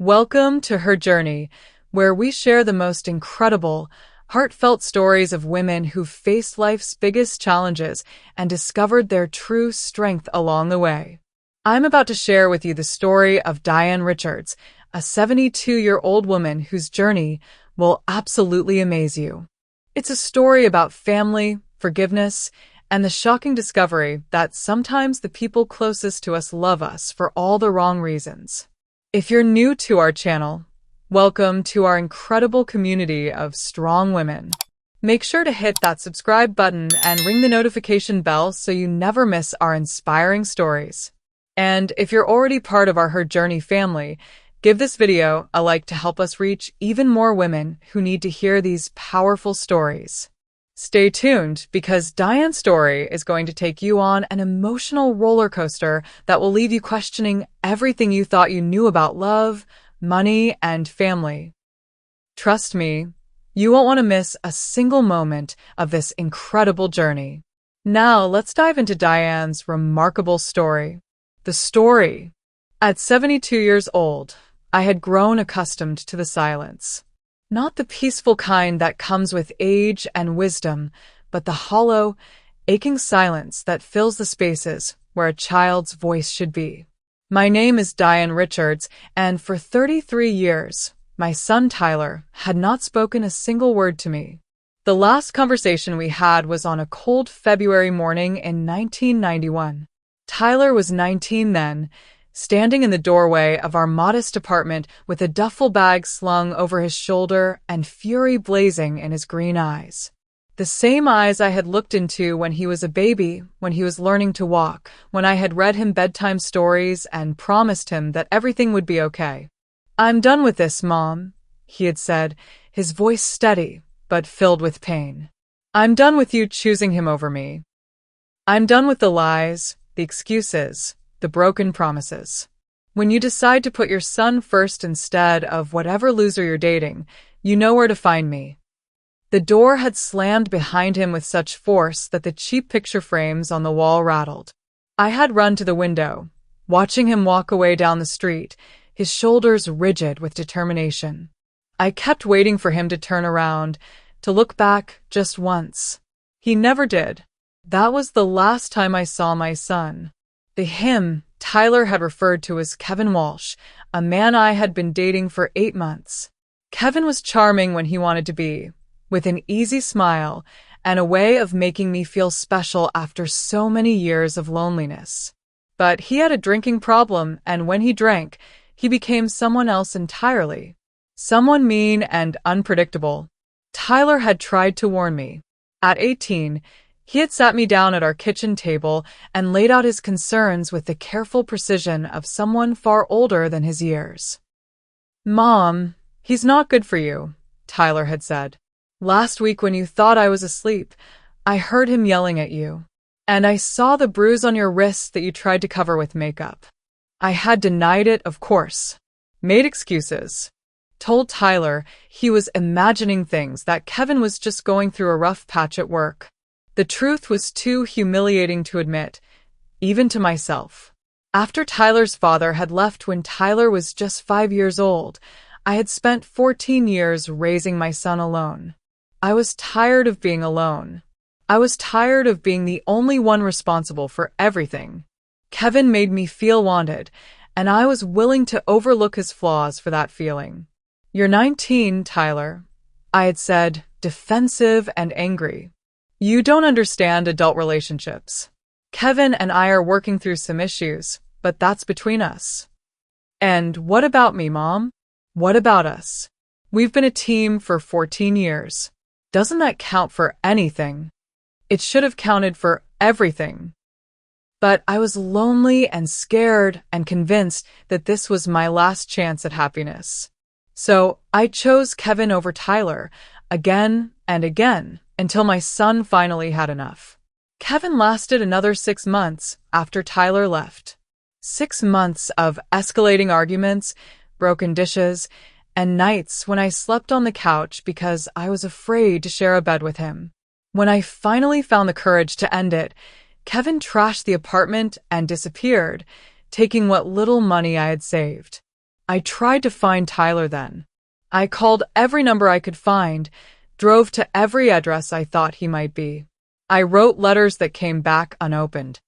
Welcome to Her Journey, where we share the most incredible, heartfelt stories of women who've faced life's biggest challenges and discovered their true strength along the way. I'm about to share with you the story of Diane Richards, a 72-year-old woman whose journey will absolutely amaze you. It's a story about family, forgiveness, and the shocking discovery that sometimes the people closest to us love us for all the wrong reasons. If you're new to our channel, welcome to our incredible community of strong women. Make sure to hit that subscribe button and ring the notification bell so you never miss our inspiring stories. And if you're already part of our Her Journey family, give this video a like to help us reach even more women who need to hear these powerful stories. Stay tuned because Diane's story is going to take you on an emotional roller coaster that will leave you questioning everything you thought you knew about love, money, and family. Trust me, you won't want to miss a single moment of this incredible journey. Now, let's dive into Diane's remarkable story. The story. At 72 years old, I had grown accustomed to the silence. Not the peaceful kind that comes with age and wisdom, but the hollow, aching silence that fills the spaces where a child's voice should be. My name is Diane Richards, and for 33 years, my son Tyler had not spoken a single word to me. The last conversation we had was on a cold February morning in 1991. Tyler was 19 then, standing in the doorway of our modest apartment with a duffel bag slung over his shoulder and fury blazing in his green eyes. The same eyes I had looked into when he was a baby, when he was learning to walk, when I had read him bedtime stories and promised him that everything would be okay. "I'm done with this, Mom," he had said, his voice steady but filled with pain. "I'm done with you choosing him over me. I'm done with the lies, the excuses, the broken promises. When you decide to put your son first instead of whatever loser you're dating, you know where to find me." The door had slammed behind him with such force that the cheap picture frames on the wall rattled. I had run to the window, watching him walk away down the street, his shoulders rigid with determination. I kept waiting for him to turn around, to look back just once. He never did. That was the last time I saw my son. The him Tyler had referred to as Kevin Walsh, a man I had been dating for 8 months. Kevin was charming when he wanted to be, with an easy smile and a way of making me feel special after so many years of loneliness. But he had a drinking problem, and when he drank, he became someone else entirely. Someone mean and unpredictable. Tyler had tried to warn me. At 18, he had sat me down at our kitchen table and laid out his concerns with the careful precision of someone far older than his years. "Mom, he's not good for you," Tyler had said. "Last week when you thought I was asleep, I heard him yelling at you. And I saw the bruise on your wrist that you tried to cover with makeup. I had denied it, of course. Made excuses. Told Tyler he was imagining things, that Kevin was just going through a rough patch at work. The truth was too humiliating to admit, even to myself. After Tyler's father had left when Tyler was just 5 years old, I had spent 14 years raising my son alone. I was tired of being alone. I was tired of being the only one responsible for everything. Kevin made me feel wanted, and I was willing to overlook his flaws for that feeling. "You're 19, Tyler," I had said, defensive and angry. "You don't understand adult relationships. Kevin and I are working through some issues, but that's between us. And what about me, Mom? What about us? We've been a team for 14 years. Doesn't that count for anything? It should have counted for everything." But I was lonely and scared and convinced that this was my last chance at happiness. So I chose Kevin over Tyler again and again, until my son finally had enough. Kevin lasted another 6 months after Tyler left. 6 months of escalating arguments, broken dishes, and nights when I slept on the couch because I was afraid to share a bed with him. When I finally found the courage to end it, Kevin trashed the apartment and disappeared, taking what little money I had saved. I tried to find Tyler then. I called every number I could find, drove to every address I thought he might be. I wrote letters that came back unopened.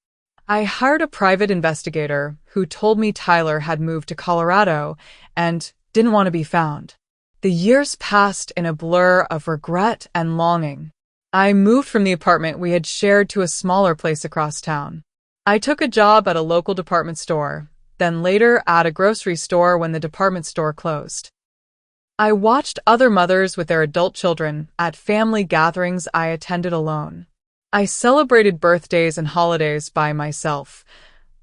I hired a private investigator who told me Tyler had moved to Colorado and didn't want to be found. The years passed in a blur of regret and longing. I moved from the apartment we had shared to a smaller place across town. I took a job at a local department store, then later at a grocery store when the department store closed. I watched other mothers with their adult children at family gatherings I attended alone. I celebrated birthdays and holidays by myself,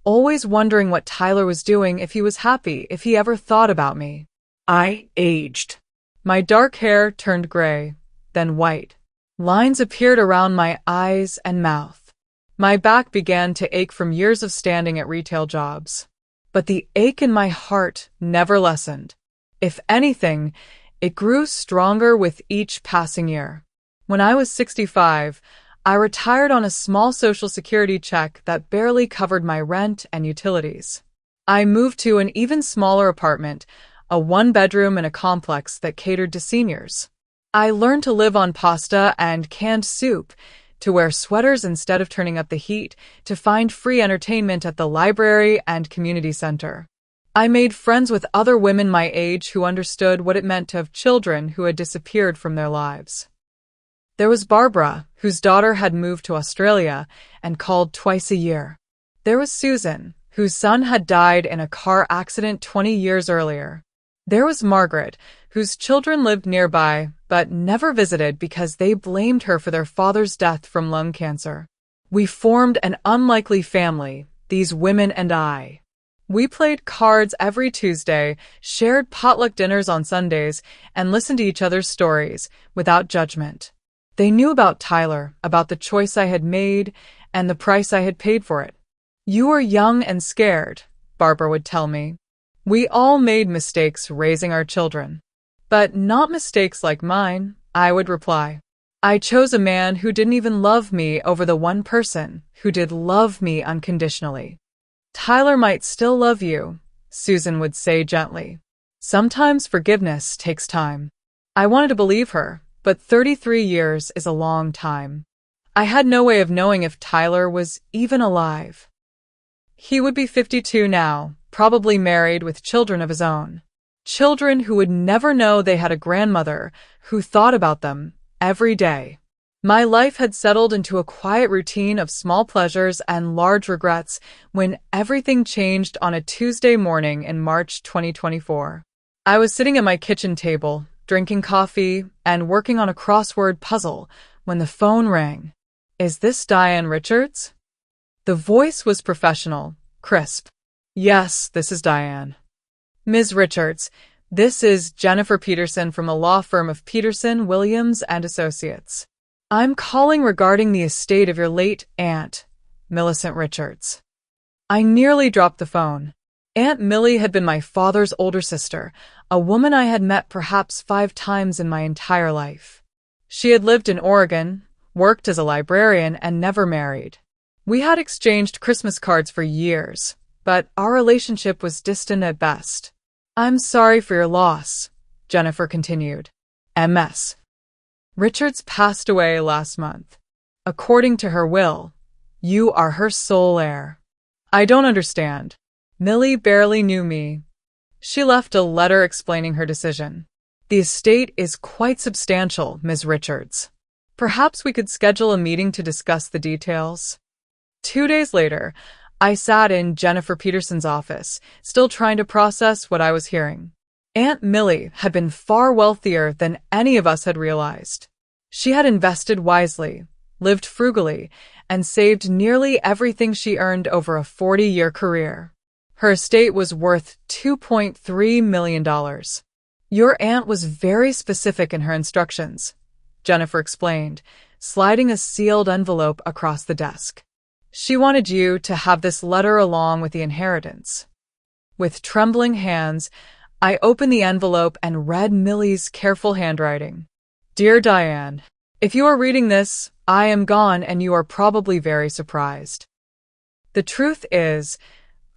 always wondering what Tyler was doing, if he was happy, if he ever thought about me. I aged. My dark hair turned gray, then white. Lines appeared around my eyes and mouth. My back began to ache from years of standing at retail jobs. But the ache in my heart never lessened. If anything, it grew stronger with each passing year. When I was 65, I retired on a small Social Security check that barely covered my rent and utilities. I moved to an even smaller apartment, a one-bedroom in a complex that catered to seniors. I learned to live on pasta and canned soup, to wear sweaters instead of turning up the heat, to find free entertainment at the library and community center. I made friends with other women my age who understood what it meant to have children who had disappeared from their lives. There was Barbara, whose daughter had moved to Australia and called twice a year. There was Susan, whose son had died in a car accident 20 years earlier. There was Margaret, whose children lived nearby but never visited because they blamed her for their father's death from lung cancer. We formed an unlikely family, these women and I. We played cards every Tuesday, shared potluck dinners on Sundays, and listened to each other's stories without judgment. They knew about Tyler, about the choice I had made, and the price I had paid for it. "You were young and scared," Barbara would tell me. "We all made mistakes raising our children." "But not mistakes like mine," I would reply. "I chose a man who didn't even love me over the one person who did love me unconditionally." "Tyler might still love you," Susan would say gently. "Sometimes forgiveness takes time." I wanted to believe her, but 33 years is a long time. I had no way of knowing if Tyler was even alive. He would be 52 now, probably married with children of his own. Children who would never know they had a grandmother who thought about them every day. My life had settled into a quiet routine of small pleasures and large regrets when everything changed on a Tuesday morning in March 2024. I was sitting at my kitchen table, drinking coffee and working on a crossword puzzle when the phone rang. "Is this Diane Richards?" The voice was professional, crisp. "Yes, this is Diane." "Ms. Richards, this is Jennifer Peterson from the law firm of Peterson, Williams and Associates. I'm calling regarding the estate of your late aunt, Millicent Richards." I nearly dropped the phone. Aunt Millie had been my father's older sister, a woman I had met perhaps 5 times in my entire life. She had lived in Oregon, worked as a librarian, and never married. We had exchanged Christmas cards for years, but our relationship was distant at best. "I'm sorry for your loss," Jennifer continued. "MS. Richards passed away last month. According to her will, you are her sole heir." "I don't understand." Millie barely knew me. She left a letter explaining her decision. "The estate is quite substantial, Ms. Richards. Perhaps we could schedule a meeting to discuss the details." 2 days later, I sat in Jennifer Peterson's office, still trying to process what I was hearing. Aunt Millie had been far wealthier than any of us had realized. She had invested wisely, lived frugally, and saved nearly everything she earned over a 40-year career. Her estate was worth $2.3 million. "Your aunt was very specific in her instructions," Jennifer explained, sliding a sealed envelope across the desk. "She wanted you to have this letter along with the inheritance." With trembling hands, I opened the envelope and read Millie's careful handwriting. "Dear Diane, if you are reading this, I am gone and you are probably very surprised. The truth is,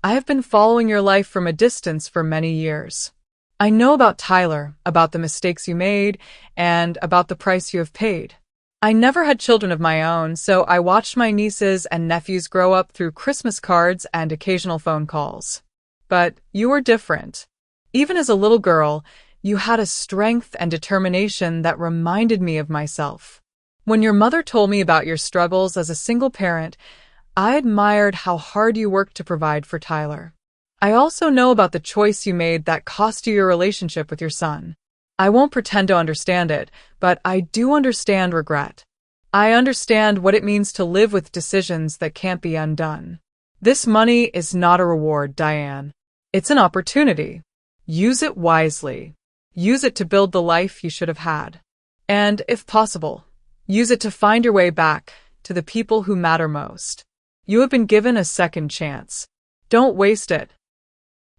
I have been following your life from a distance for many years. I know about Tyler, about the mistakes you made, and about the price you have paid. I never had children of my own, so I watched my nieces and nephews grow up through Christmas cards and occasional phone calls. But you were different. Even as a little girl, you had a strength and determination that reminded me of myself. When your mother told me about your struggles as a single parent, I admired how hard you worked to provide for Tyler. I also know about the choice you made that cost you your relationship with your son. I won't pretend to understand it, but I do understand regret. I understand what it means to live with decisions that can't be undone. This money is not a reward, Diane. It's an opportunity. Use it wisely. Use it to build the life you should have had. And, if possible, use it to find your way back to the people who matter most. You have been given a second chance. Don't waste it.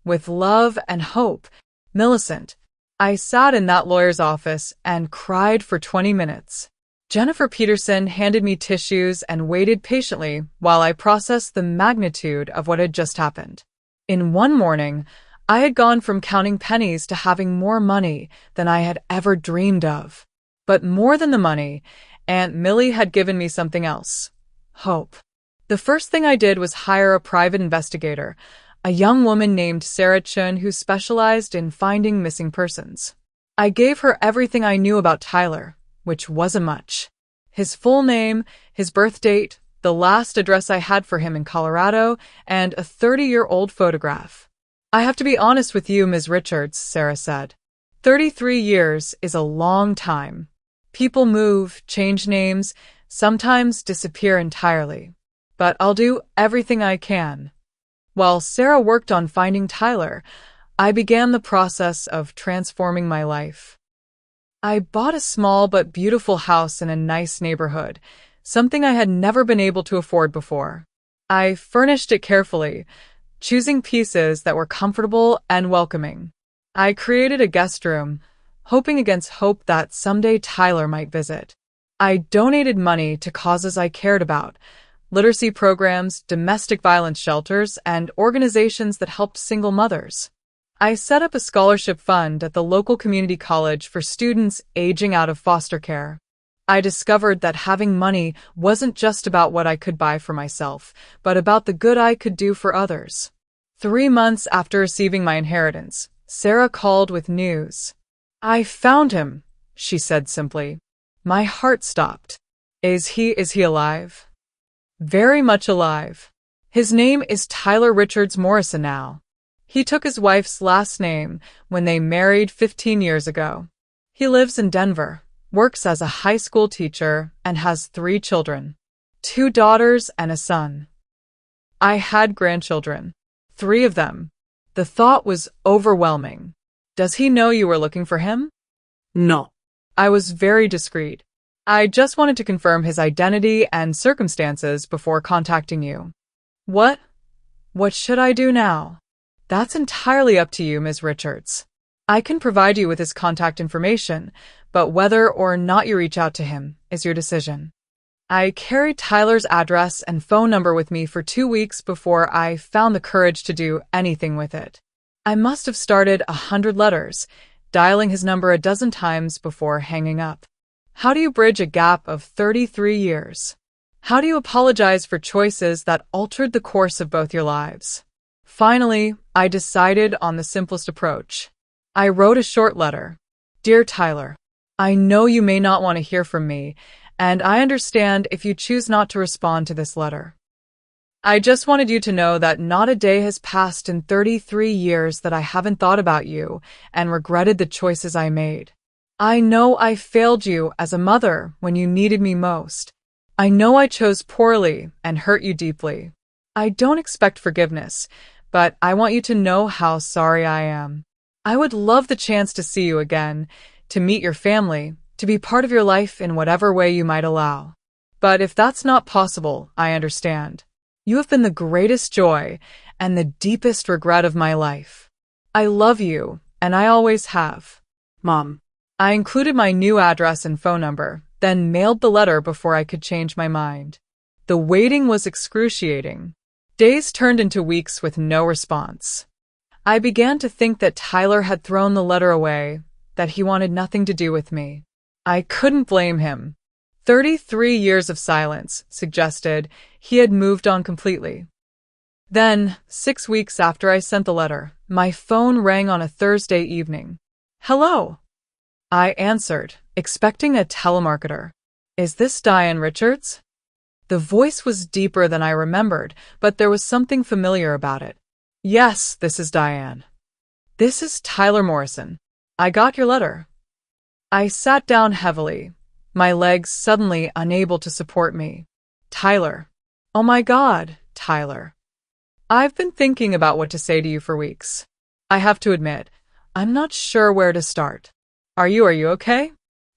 With love and hope, Millicent. I sat in that lawyer's office and cried for 20 minutes. Jennifer Peterson handed me tissues and waited patiently while I processed the magnitude of what had just happened. In one morning, I had gone from counting pennies to having more money than I had ever dreamed of. But more than the money, Aunt Millie had given me something else. Hope. The first thing I did was hire a private investigator, a young woman named Sarah Chun who specialized in finding missing persons. I gave her everything I knew about Tyler, which wasn't much. His full name, his birth date, the last address I had for him in Colorado, and a 30-year-old photograph. I have to be honest with you, Ms. Richards, Sarah said. 33 years is a long time. People move, change names, sometimes disappear entirely. But I'll do everything I can. While Sarah worked on finding Tyler, I began the process of transforming my life. I bought a small but beautiful house in a nice neighborhood, something I had never been able to afford before. I furnished it carefully, choosing pieces that were comfortable and welcoming. I created a guest room, hoping against hope that someday Tyler might visit. I donated money to causes I cared about, literacy programs, domestic violence shelters, and organizations that helped single mothers. I set up a scholarship fund at the local community college for students aging out of foster care. I discovered that having money wasn't just about what I could buy for myself, but about the good I could do for others. 3 months after receiving my inheritance, Sarah called with news. I found him, she said simply. My heart stopped. Is he alive? Very much alive. His name is Tyler Richards Morrison now. He took his wife's last name when they married 15 years ago. He lives in Denver, works as a high school teacher, and has 3 children, 2 daughters and a son. I had grandchildren, 3 of them. The thought was overwhelming. Does he know you were looking for him? No. I was very discreet. I just wanted to confirm his identity and circumstances before contacting you. What should I do now? That's entirely up to you, Ms. Richards. I can provide you with his contact information, but whether or not you reach out to him is your decision. I carried Tyler's address and phone number with me for 2 weeks before I found the courage to do anything with it. I must have started 100 letters, dialing his number a dozen times before hanging up. How do you bridge a gap of 33 years? How do you apologize for choices that altered the course of both your lives? Finally, I decided on the simplest approach. I wrote a short letter. Dear Tyler, I know you may not want to hear from me, and I understand if you choose not to respond to this letter. I just wanted you to know that not a day has passed in 33 years that I haven't thought about you and regretted the choices I made. I know I failed you as a mother when you needed me most. I know I chose poorly and hurt you deeply. I don't expect forgiveness, but I want you to know how sorry I am. I would love the chance to see you again, to meet your family, to be part of your life in whatever way you might allow. But if that's not possible, I understand. You have been the greatest joy and the deepest regret of my life. I love you, and I always have. Mom. I included my new address and phone number, then mailed the letter before I could change my mind. The waiting was excruciating. Days turned into weeks with no response. I began to think that Tyler had thrown the letter away, that he wanted nothing to do with me. I couldn't blame him. 33 years of silence suggested he had moved on completely. Then, 6 weeks after I sent the letter, my phone rang on a Thursday evening. Hello. I answered, expecting a telemarketer. Is this Diane Richards? The voice was deeper than I remembered, but there was something familiar about it. Yes, this is Diane. This is Tyler Morrison. I got your letter. I sat down heavily, my legs suddenly unable to support me. Tyler. Oh my God, Tyler. I've been thinking about what to say to you for weeks. I have to admit, I'm not sure where to start. Are you okay?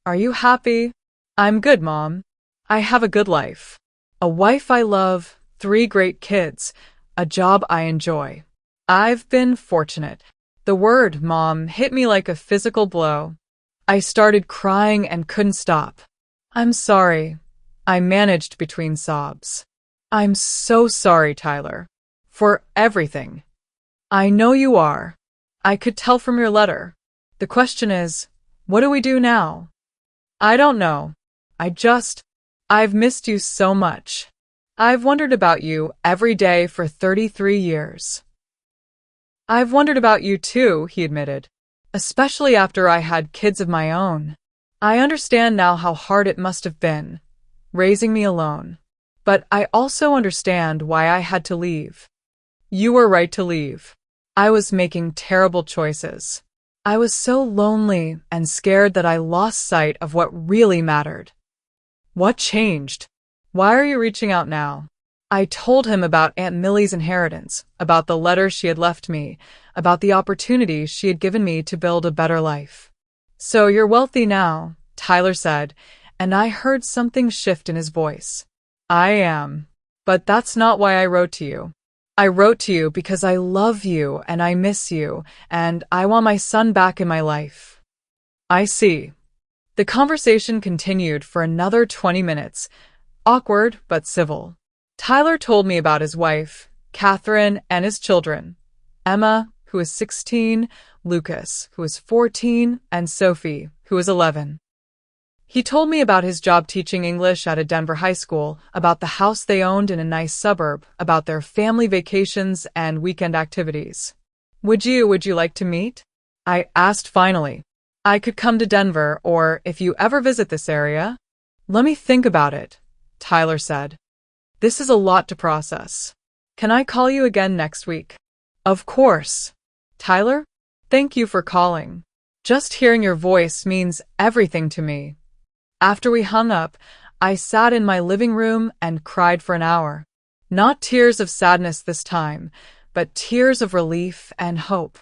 Are you happy? I'm good, Mom. I have a good life. A wife I love, 3 great kids, a job I enjoy. I've been fortunate. The word Mom hit me like a physical blow. I started crying and couldn't stop. I'm sorry. I managed between sobs. I'm so sorry, Tyler. For everything. I know you are. I could tell from your letter. The question is, what do we do now? I don't know. I've missed you so much. I've wondered about you every day for 33 years. I've wondered about you too, he admitted. Especially after I had kids of my own. I understand now how hard it must have been, raising me alone. But I also understand why I had to leave. You were right to leave. I was making terrible choices. I was so lonely and scared that I lost sight of what really mattered. What changed? Why are you reaching out now? I told him about Aunt Millie's inheritance, about the letter she had left me, about the opportunity she had given me to build a better life. So you're wealthy now, Tyler said, and I heard something shift in his voice. I am. But that's not why I wrote to you. I wrote to you because I love you and I miss you, and I want my son back in my life. I see. The conversation continued for another 20 minutes, awkward but civil. Tyler told me about his wife, Catherine, and his children, Emma, who is 16, Lucas, who is 14, and Sophie, who is 11. He told me about his job teaching English at a Denver high school, about the house they owned in a nice suburb, about their family vacations and weekend activities. Would you like to meet? I asked finally. I could come to Denver, or if you ever visit this area. Let me think about it, Tyler said. This is a lot to process. Can I call you again next week? Of course. Tyler, thank you for calling. Just hearing your voice means everything to me. After we hung up, I sat in my living room and cried for an hour. Not tears of sadness this time, but tears of relief and hope.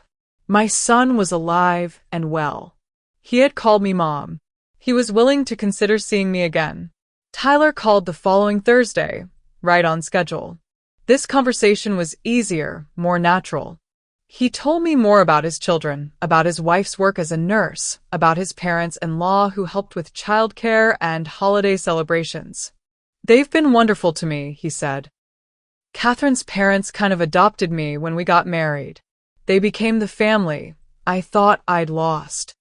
My son was alive and well. He had called me Mom. He was willing to consider seeing me again. Tyler called the following Thursday, right on schedule. This conversation was easier, more natural. He told me more about his children, about his wife's work as a nurse, about his parents-in-law who helped with childcare and holiday celebrations. They've been wonderful to me, he said. Catherine's parents kind of adopted me when we got married. They became the family I thought I'd lost.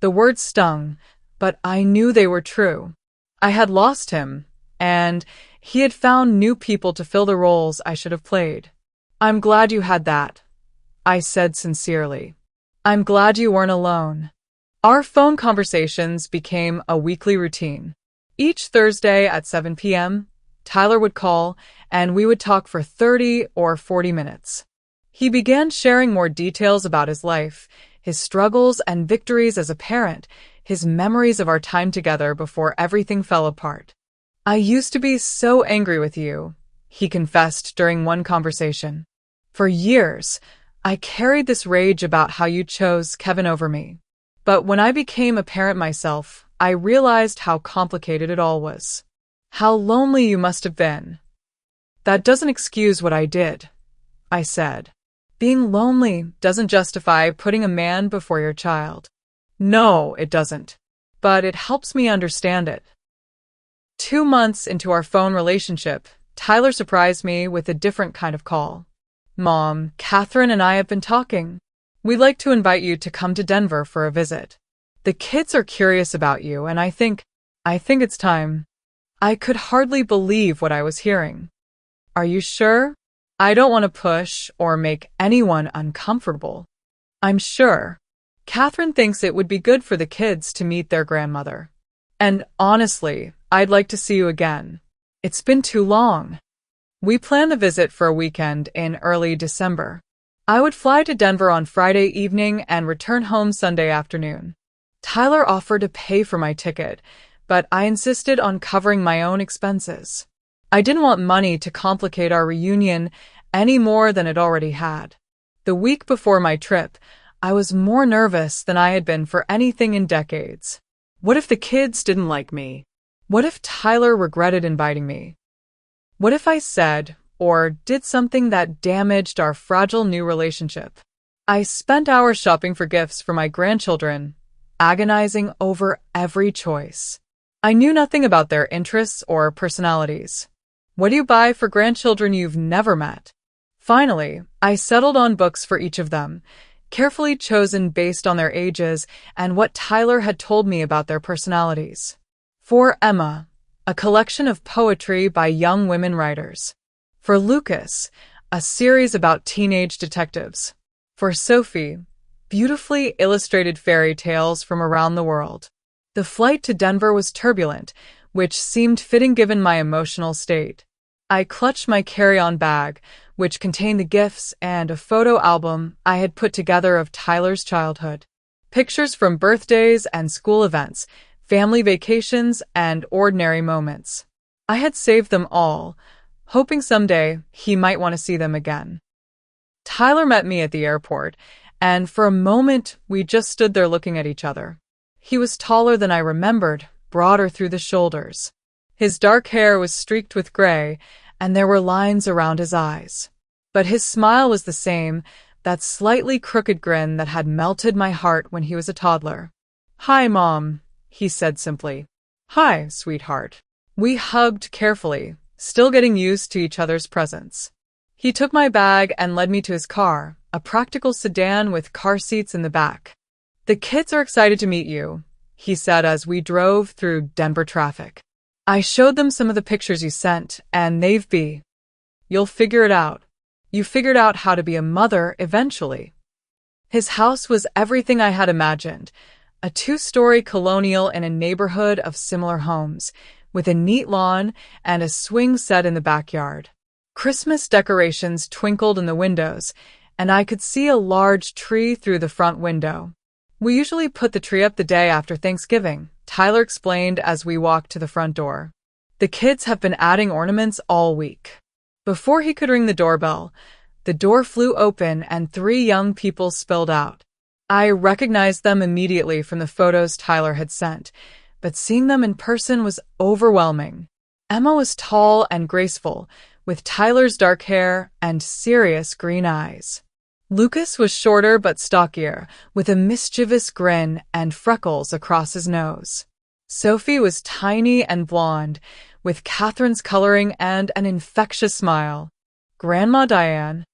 The words stung, but I knew they were true. I had lost him, and he had found new people to fill the roles I should have played. I'm glad you had that, I said sincerely. I'm glad you weren't alone. Our phone conversations became a weekly routine. Each Thursday at 7 p.m., Tyler would call, and we would talk for 30 or 40 minutes. He began sharing more details about his life, his struggles and victories as a parent, his memories of our time together before everything fell apart. I used to be so angry with you, he confessed during one conversation. For years, I carried this rage about how you chose Kevin over me. But when I became a parent myself, I realized how complicated it all was. How lonely you must have been. That doesn't excuse what I did, I said. Being lonely doesn't justify putting a man before your child. No, it doesn't. But it helps me understand it. 2 months into our phone relationship, Tyler surprised me with a different kind of call. Mom, Catherine and I have been talking. We'd like to invite you to come to Denver for a visit. The kids are curious about you, and I think it's time. I could hardly believe what I was hearing. Are you sure? I don't want to push or make anyone uncomfortable. I'm sure. Catherine thinks it would be good for the kids to meet their grandmother. And honestly, I'd like to see you again. It's been too long. We planned the visit for a weekend in early December. I would fly to Denver on Friday evening and return home Sunday afternoon. Tyler offered to pay for my ticket, but I insisted on covering my own expenses. I didn't want money to complicate our reunion any more than it already had. The week before my trip, I was more nervous than I had been for anything in decades. What if the kids didn't like me? What if Tyler regretted inviting me? What if I said or did something that damaged our fragile new relationship? I spent hours shopping for gifts for my grandchildren, agonizing over every choice. I knew nothing about their interests or personalities. What do you buy for grandchildren you've never met? Finally, I settled on books for each of them, carefully chosen based on their ages and what Tyler had told me about their personalities. For Emma, a collection of poetry by young women writers. For Lucas, a series about teenage detectives. For Sophie, beautifully illustrated fairy tales from around the world. The flight to Denver was turbulent, which seemed fitting given my emotional state. I clutched my carry-on bag, which contained the gifts and a photo album I had put together of Tyler's childhood. Pictures from birthdays and school events, family vacations, and ordinary moments. I had saved them all, hoping someday he might want to see them again. Tyler met me at the airport, and for a moment we just stood there looking at each other. He was taller than I remembered, broader through the shoulders. His dark hair was streaked with gray, and there were lines around his eyes. But his smile was the same, that slightly crooked grin that had melted my heart when he was a toddler. "Hi, Mom," he said simply. "Hi, sweetheart." We hugged carefully, still getting used to each other's presence. He took my bag and led me to his car, a practical sedan with car seats in the back. "The kids are excited to meet you," he said as we drove through Denver traffic. "I showed them some of the pictures you sent, and you'll figure it out. You figured out how to be a mother eventually." His house was everything I had imagined, a two-story colonial in a neighborhood of similar homes, with a neat lawn and a swing set in the backyard. Christmas decorations twinkled in the windows, and I could see a large tree through the front window. "We usually put the tree up the day after Thanksgiving," Tyler explained as we walked to the front door. "The kids have been adding ornaments all week." Before he could ring the doorbell, the door flew open and 3 young people spilled out. I recognized them immediately from the photos Tyler had sent, but seeing them in person was overwhelming. Emma was tall and graceful, with Tyler's dark hair and serious green eyes. Lucas was shorter but stockier, with a mischievous grin and freckles across his nose. Sophie was tiny and blonde, with Catherine's coloring and an infectious smile. Grandma Diane.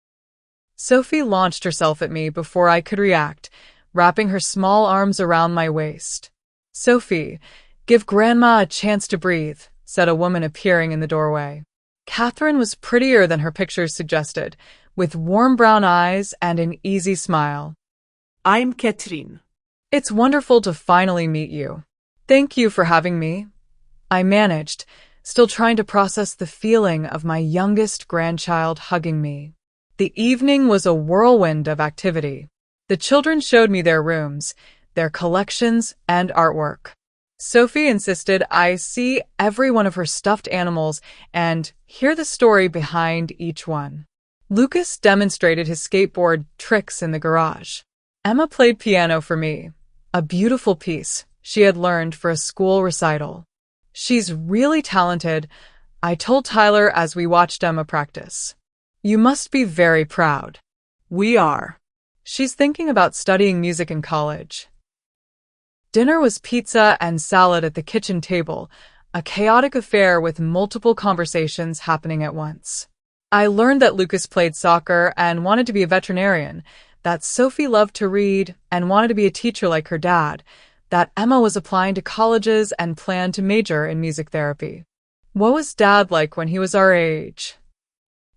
Sophie launched herself at me before I could react, wrapping her small arms around my waist. "Sophie, give Grandma a chance to breathe," said a woman appearing in the doorway. Catherine was prettier than her pictures suggested, with warm brown eyes and an easy smile. "I'm Catherine." "It's wonderful to finally meet you. Thank you for having me," I managed, still trying to process the feeling of my youngest grandchild hugging me. The evening was a whirlwind of activity. The children showed me their rooms, their collections, and artwork. Sophie insisted I see every one of her stuffed animals and hear the story behind each one. Lucas demonstrated his skateboard tricks in the garage. Emma played piano for me, a beautiful piece she had learned for a school recital. "She's really talented," I told Tyler as we watched Emma practice. "You must be very proud." "We are." "She's thinking about studying music in college." Dinner was pizza and salad at the kitchen table, a chaotic affair with multiple conversations happening at once. I learned that Lucas played soccer and wanted to be a veterinarian, that Sophie loved to read and wanted to be a teacher like her dad, that Emma was applying to colleges and planned to major in music therapy. What was Dad like when he was our age?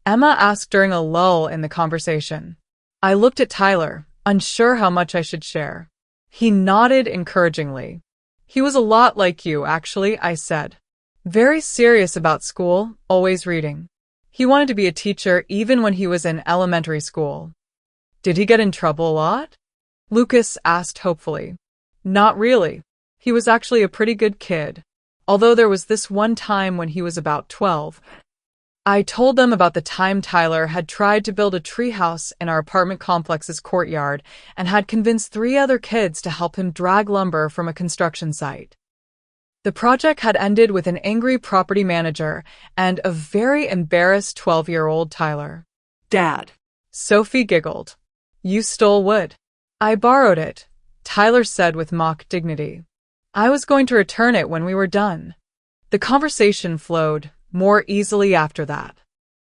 Emma asked during a lull in the conversation. I looked at Tyler, unsure how much I should share. He nodded encouragingly. He was a lot like you, actually, I said. Very serious about school, always reading. He wanted to be a teacher even when he was in elementary school. Did he get in trouble a lot? Lucas asked hopefully. Not really. He was actually a pretty good kid. Although there was this one time when he was about 12. I told them about the time Tyler had tried to build a treehouse in our apartment complex's courtyard and had convinced 3 other kids to help him drag lumber from a construction site. The project had ended with an angry property manager and a very embarrassed 12-year-old Tyler. Dad. Sophie giggled. You stole wood. I borrowed it, Tyler said with mock dignity. I was going to return it when we were done. The conversation flowed more easily after that.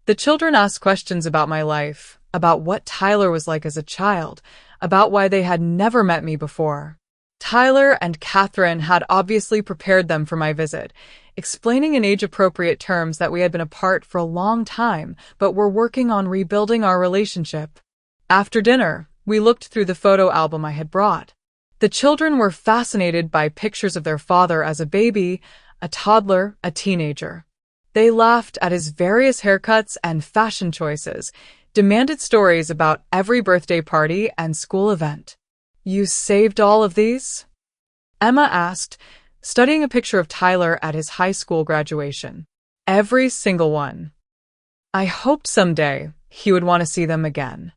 The children asked questions about my life, about what Tyler was like as a child, about why they had never met me before. Tyler and Catherine had obviously prepared them for my visit, explaining in age-appropriate terms that we had been apart for a long time, but were working on rebuilding our relationship. After dinner, we looked through the photo album I had brought. The children were fascinated by pictures of their father as a baby, a toddler, a teenager. They laughed at his various haircuts and fashion choices, demanded stories about every birthday party and school event. You saved all of these? Emma asked, studying a picture of Tyler at his high school graduation. Every single one. I hoped someday he would want to see them again.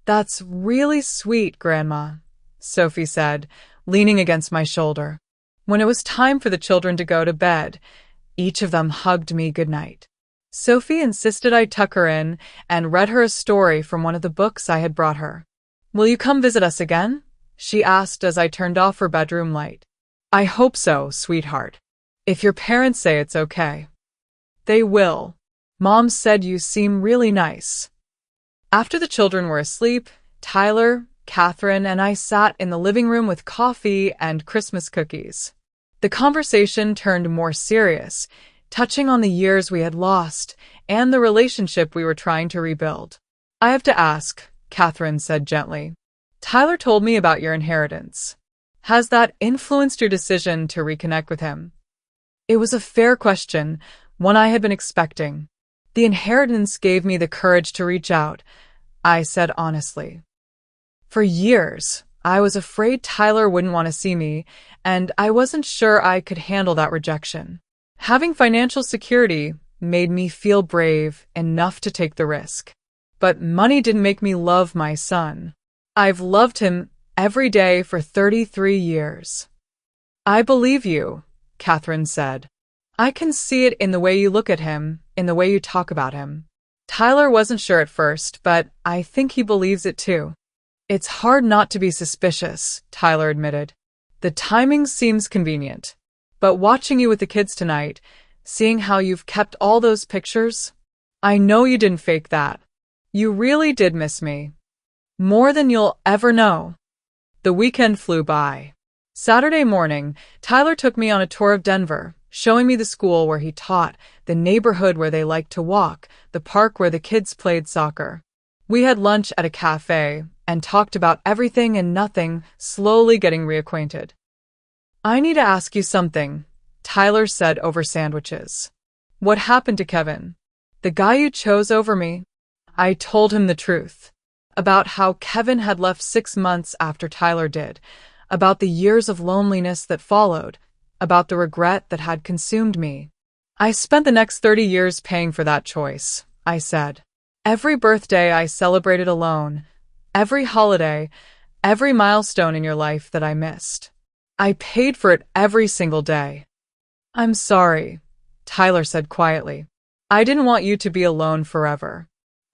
That's really sweet, Grandma, Sophie said, leaning against my shoulder. When it was time for the children to go to bed, each of them hugged me goodnight. Sophie insisted I tuck her in and read her a story from one of the books I had brought her. Will you come visit us again? She asked as I turned off her bedroom light. I hope so, sweetheart. If your parents say it's okay. They will. Mom said you seem really nice. After the children were asleep, Tyler, Catherine, and I sat in the living room with coffee and Christmas cookies. The conversation turned more serious, touching on the years we had lost and the relationship we were trying to rebuild. I have to ask, Catherine said gently. Tyler told me about your inheritance. Has that influenced your decision to reconnect with him? It was a fair question, one I had been expecting. The inheritance gave me the courage to reach out, I said honestly. For years, I was afraid Tyler wouldn't want to see me, and I wasn't sure I could handle that rejection. Having financial security made me feel brave enough to take the risk. But money didn't make me love my son. I've loved him every day for 33 years. I believe you, Catherine said. I can see it in the way you look at him, in the way you talk about him. Tyler wasn't sure at first, but I think he believes it too. It's hard not to be suspicious, Tyler admitted. The timing seems convenient. But watching you with the kids tonight, seeing how you've kept all those pictures, I know you didn't fake that. You really did miss me. More than you'll ever know. The weekend flew by. Saturday morning, Tyler took me on a tour of Denver, showing me the school where he taught, the neighborhood where they liked to walk, the park where the kids played soccer. We had lunch at a cafe and talked about everything and nothing, slowly getting reacquainted. I need to ask you something, Tyler said over sandwiches. What happened to Kevin? The guy you chose over me? I told him the truth. About how Kevin had left 6 months after Tyler did, about the years of loneliness that followed, about the regret that had consumed me. I spent the next 30 years paying for that choice, I said. Every birthday I celebrated alone, every holiday, every milestone in your life that I missed. I paid for it every single day. I'm sorry, Tyler said quietly. I didn't want you to be alone forever.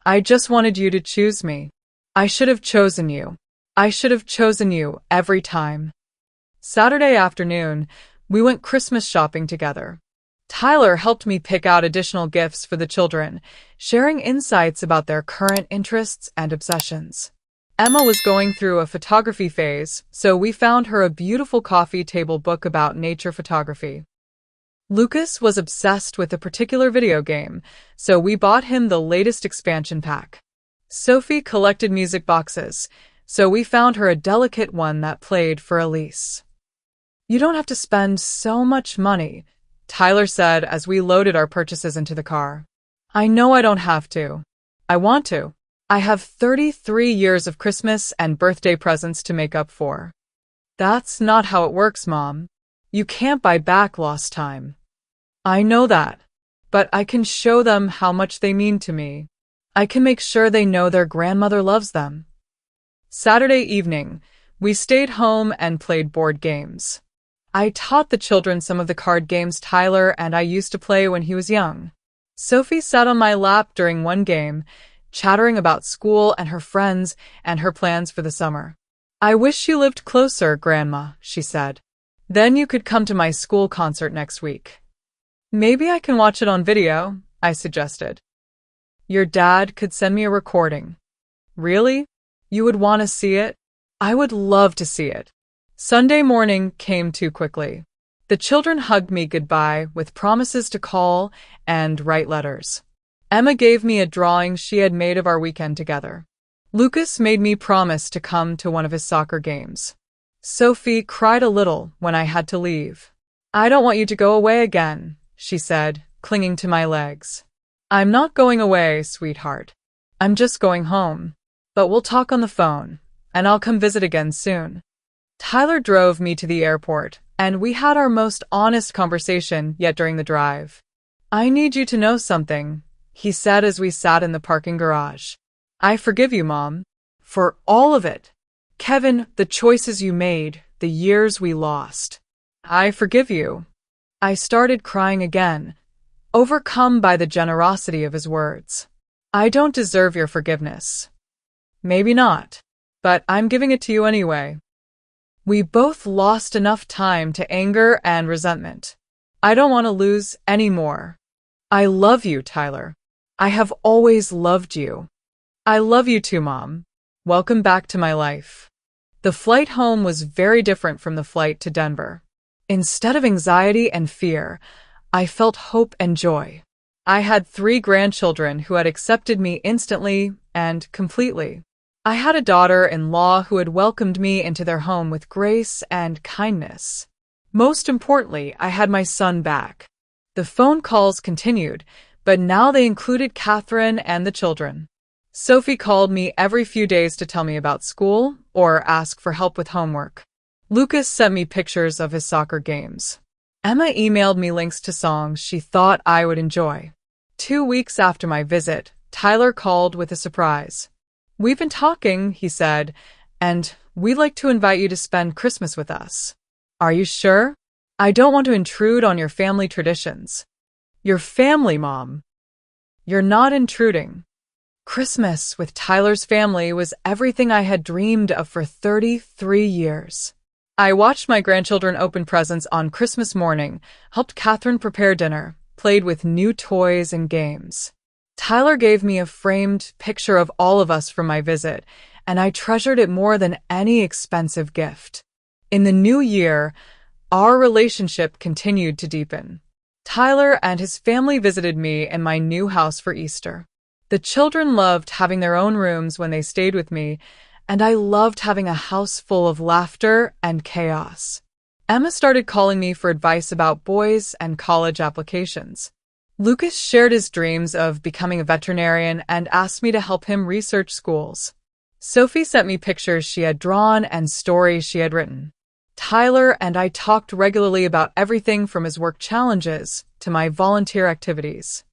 I just wanted you to choose me. I should have chosen you. I should have chosen you every time. Saturday afternoon, we went Christmas shopping together. Tyler helped me pick out additional gifts for the children, sharing insights about their current interests and obsessions. Emma was going through a photography phase, so we found her a beautiful coffee table book about nature photography. Lucas was obsessed with a particular video game, so we bought him the latest expansion pack. Sophie collected music boxes, so we found her a delicate one that played for Elise. "You don't have to spend so much money," Tyler said as we loaded our purchases into the car. "I know I don't have to. I want to. I have 33 years of Christmas and birthday presents to make up for." "That's not how it works, Mom. You can't buy back lost time." "I know that, but I can show them how much they mean to me. I can make sure they know their grandmother loves them." Saturday evening, we stayed home and played board games. I taught the children some of the card games Tyler and I used to play when he was young. Sophie sat on my lap during one game, chattering about school and her friends and her plans for the summer. "I wish you lived closer, Grandma," she said. "Then you could come to my school concert next week." "Maybe I can watch it on video," I suggested. "Your dad could send me a recording." "Really? You would want to see it?" "I would love to see it." Sunday morning came too quickly. The children hugged me goodbye with promises to call and write letters. Emma gave me a drawing she had made of our weekend together. Lucas made me promise to come to one of his soccer games. Sophie cried a little when I had to leave. "I don't want you to go away again," she said, clinging to my legs. "I'm not going away, sweetheart. I'm just going home. But we'll talk on the phone, and I'll come visit again soon." Tyler drove me to the airport, and we had our most honest conversation yet during the drive. "I need you to know something," he said as we sat in the parking garage. "I forgive you, Mom. For all of it. Kevin, the choices you made, the years we lost. I forgive you." I started crying again, overcome by the generosity of his words. "I don't deserve your forgiveness." "Maybe not, but I'm giving it to you anyway." We both lost enough time to anger and resentment. I don't want to lose any more. I love you, Tyler. I have always loved you. I love you too, Mom. Welcome back to my life. The flight home was very different from the flight to Denver. Instead of anxiety and fear, I felt hope and joy. I had 3 grandchildren who had accepted me instantly and completely. I had a daughter-in-law who had welcomed me into their home with grace and kindness. Most importantly, I had my son back. The phone calls continued, but now they included Catherine and the children. Sophie called me every few days to tell me about school or ask for help with homework. Lucas sent me pictures of his soccer games. Emma emailed me links to songs she thought I would enjoy. 2 weeks after my visit, Tyler called with a surprise. "We've been talking," he said, "and we'd like to invite you to spend Christmas with us." "Are you sure? I don't want to intrude on your family traditions." "Your family, Mom." "You're not intruding." Christmas with Tyler's family was everything I had dreamed of for 33 years. I watched my grandchildren open presents on Christmas morning, helped Catherine prepare dinner, played with new toys and games. Tyler gave me a framed picture of all of us from my visit, and I treasured it more than any expensive gift. In the new year, our relationship continued to deepen. Tyler and his family visited me in my new house for Easter. The children loved having their own rooms when they stayed with me, and I loved having a house full of laughter and chaos. Emma started calling me for advice about boys and college applications. Lucas shared his dreams of becoming a veterinarian and asked me to help him research schools. Sophie sent me pictures she had drawn and stories she had written. Tyler and I talked regularly about everything from his work challenges to my volunteer activities.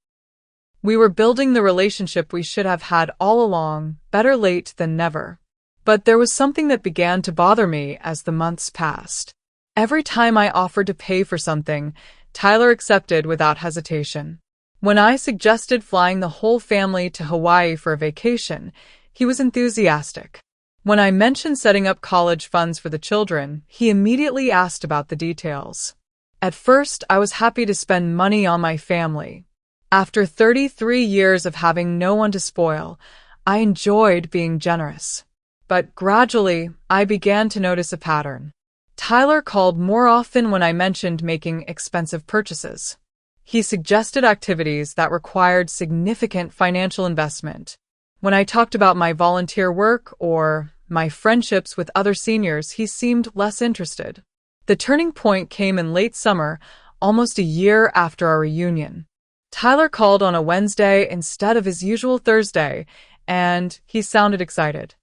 We were building the relationship we should have had all along, better late than never. But there was something that began to bother me as the months passed. Every time I offered to pay for something, Tyler accepted without hesitation. When I suggested flying the whole family to Hawaii for a vacation, he was enthusiastic. When I mentioned setting up college funds for the children, he immediately asked about the details. At first, I was happy to spend money on my family. After 33 years of having no one to spoil, I enjoyed being generous. But gradually, I began to notice a pattern. Tyler called more often when I mentioned making expensive purchases. He suggested activities that required significant financial investment. When I talked about my volunteer work or my friendships with other seniors, he seemed less interested. The turning point came in late summer, almost a year after our reunion. Tyler called on a Wednesday instead of his usual Thursday, and he sounded excited.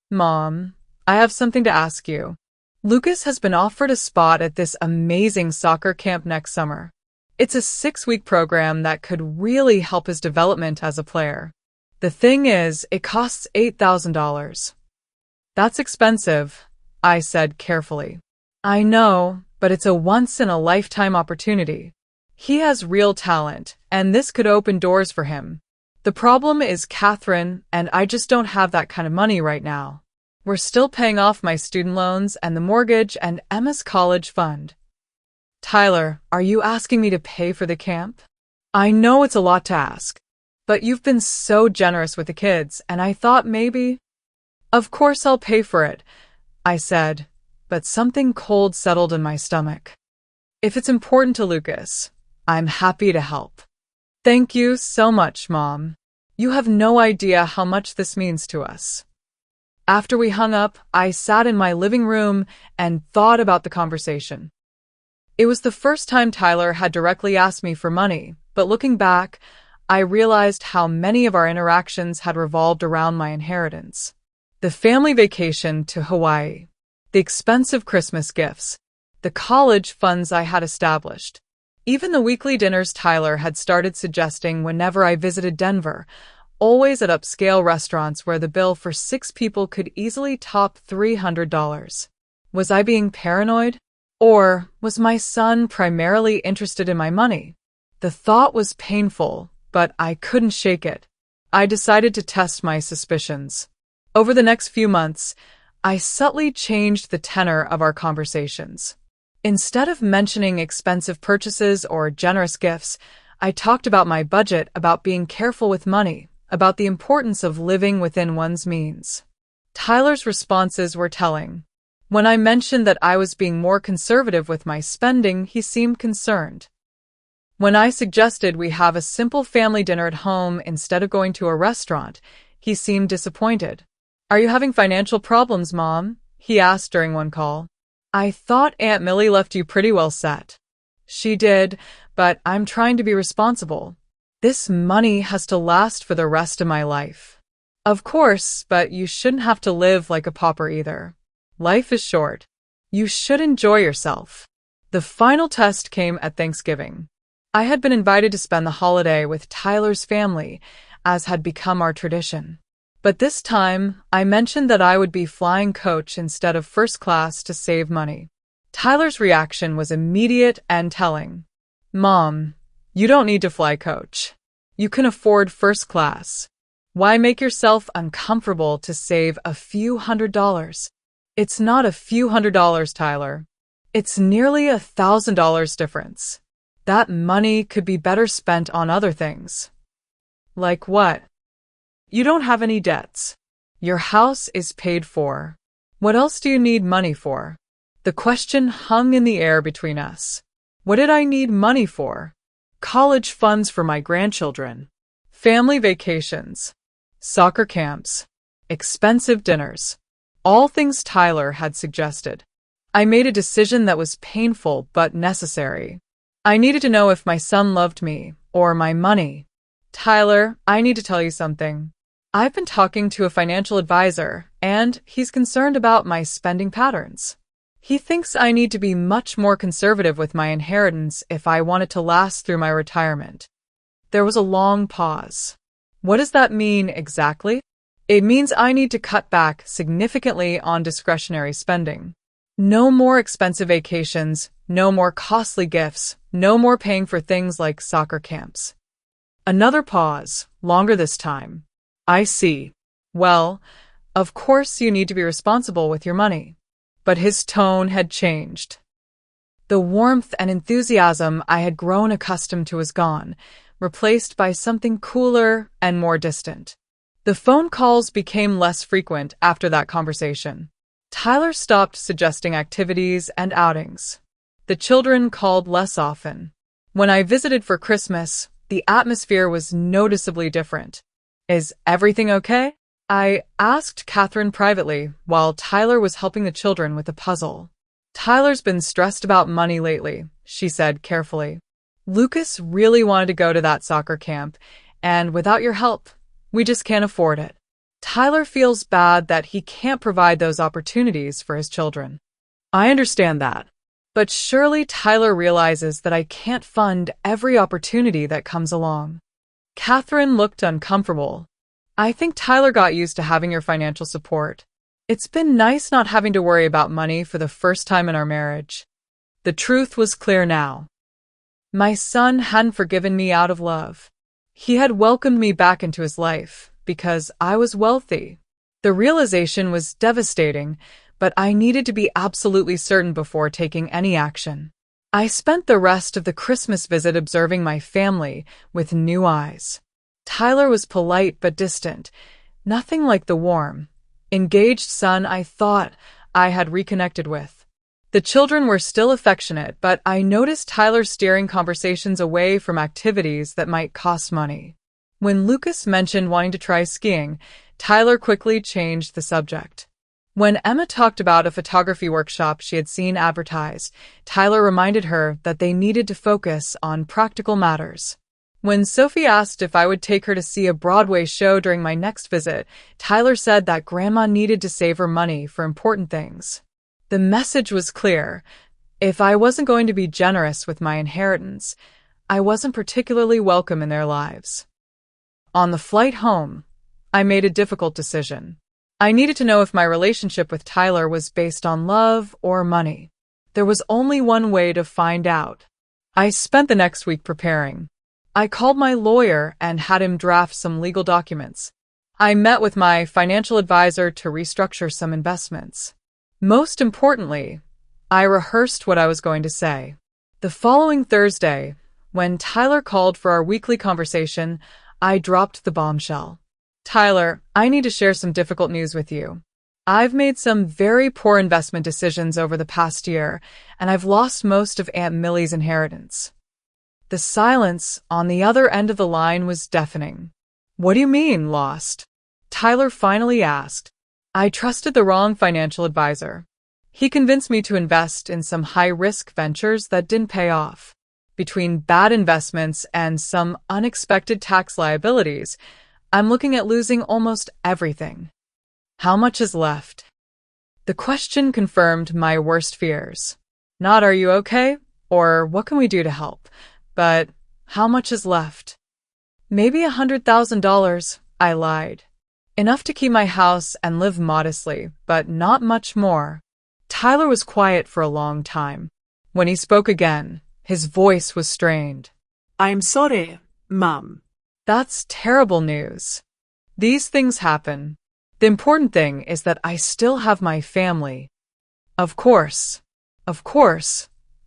"Mom, I have something to ask you. Lucas has been offered a spot at this amazing soccer camp next summer. It's a 6-week program that could really help his development as a player. The thing is, it costs $8,000. That's expensive," I said carefully. "I know, but it's a once-in-a-lifetime opportunity. He has real talent, and this could open doors for him. The problem is Catherine, and I just don't have that kind of money right now. We're still paying off my student loans and the mortgage and Emma's college fund." "Tyler, are you asking me to pay for the camp? I know it's a lot to ask, but you've been so generous with the kids, and I thought maybe—" "Of course I'll pay for it," I said, but something cold settled in my stomach. "If it's important to Lucas, I'm happy to help." "Thank you so much, Mom. You have no idea how much this means to us." After we hung up, I sat in my living room and thought about the conversation. It was the first time Tyler had directly asked me for money, but looking back, I realized how many of our interactions had revolved around my inheritance. The family vacation to Hawaii, the expensive Christmas gifts, the college funds I had established, even the weekly dinners Tyler had started suggesting whenever I visited Denver, always at upscale restaurants where the bill for 6 people could easily top $300. Was I being paranoid? Or was my son primarily interested in my money? The thought was painful, but I couldn't shake it. I decided to test my suspicions. Over the next few months, I subtly changed the tenor of our conversations. Instead of mentioning expensive purchases or generous gifts, I talked about my budget, about being careful with money, about the importance of living within one's means. Tyler's responses were telling. When I mentioned that I was being more conservative with my spending, he seemed concerned. When I suggested we have a simple family dinner at home instead of going to a restaurant, he seemed disappointed. "Are you having financial problems, Mom?" he asked during one call. "I thought Aunt Millie left you pretty well set." "She did, but I'm trying to be responsible. This money has to last for the rest of my life." "Of course, but you shouldn't have to live like a pauper either. Life is short. You should enjoy yourself." The final test came at Thanksgiving. I had been invited to spend the holiday with Tyler's family, as had become our tradition. But this time, I mentioned that I would be flying coach instead of first class to save money. Tyler's reaction was immediate and telling. "Mom, you don't need to fly coach. You can afford first class. Why make yourself uncomfortable to save a few $100s? It's not a few $100s, Tyler. It's nearly $1,000 difference. That money could be better spent on other things." "Like what?" "You don't have any debts. Your house is paid for. What else do you need money for?" The question hung in the air between us. What did I need money for? College funds for my grandchildren, family vacations, soccer camps, expensive dinners, all things Tyler had suggested. I made a decision that was painful but necessary. I needed to know if my son loved me or my money. "Tyler, I need to tell you something. I've been talking to a financial advisor, and he's concerned about my spending patterns. He thinks I need to be much more conservative with my inheritance if I want it to last through my retirement." There was a long pause. "What does that mean exactly?" "It means I need to cut back significantly on discretionary spending. No more expensive vacations, no more costly gifts, no more paying for things like soccer camps." Another pause, longer this time. "I see. Well, of course you need to be responsible with your money." But his tone had changed. The warmth and enthusiasm I had grown accustomed to was gone, replaced by something cooler and more distant. The phone calls became less frequent after that conversation. Tyler stopped suggesting activities and outings. The children called less often. When I visited for Christmas, the atmosphere was noticeably different. Is everything okay? I asked Catherine privately while Tyler was helping the children with a puzzle. Tyler's been stressed about money lately, she said carefully. Lucas really wanted to go to that soccer camp, and without your help, we just can't afford it. Tyler feels bad that he can't provide those opportunities for his children. I understand that. But surely Tyler realizes that I can't fund every opportunity that comes along. Catherine looked uncomfortable. I think Tyler got used to having your financial support. It's been nice not having to worry about money for the first time in our marriage. The truth was clear now. My son hadn't forgiven me out of love. He had welcomed me back into his life because I was wealthy. The realization was devastating, but I needed to be absolutely certain before taking any action. I spent the rest of the Christmas visit observing my family with new eyes. Tyler was polite but distant, nothing like the warm, engaged son I thought I had reconnected with. The children were still affectionate, but I noticed Tyler steering conversations away from activities that might cost money. When Lucas mentioned wanting to try skiing, Tyler quickly changed the subject. When Emma talked about a photography workshop she had seen advertised, Tyler reminded her that they needed to focus on practical matters. When Sophie asked if I would take her to see a Broadway show during my next visit, Tyler said that Grandma needed to save her money for important things. The message was clear. If I wasn't going to be generous with my inheritance, I wasn't particularly welcome in their lives. On the flight home, I made a difficult decision. I needed to know if my relationship with Tyler was based on love or money. There was only one way to find out. I spent the next week preparing. I called my lawyer and had him draft some legal documents. I met with my financial advisor to restructure some investments. Most importantly, I rehearsed what I was going to say. The following Thursday, when Tyler called for our weekly conversation, I dropped the bombshell. Tyler, I need to share some difficult news with you. I've made some very poor investment decisions over the past year, and I've lost most of Aunt Millie's inheritance. The silence on the other end of the line was deafening. What do you mean, lost? Tyler finally asked. I trusted the wrong financial advisor. He convinced me to invest in some high-risk ventures that didn't pay off. Between bad investments and some unexpected tax liabilities, I'm looking at losing almost everything. How much is left? The question confirmed my worst fears. Not are you okay, or what can we do to help, but how much is left? Maybe $100,000, I lied. Enough to keep my house and live modestly, but not much more. Tyler was quiet for a long time. When he spoke again, his voice was strained. I'm sorry, Mom. That's terrible news. These things happen. The important thing is that I still have my family. Of course,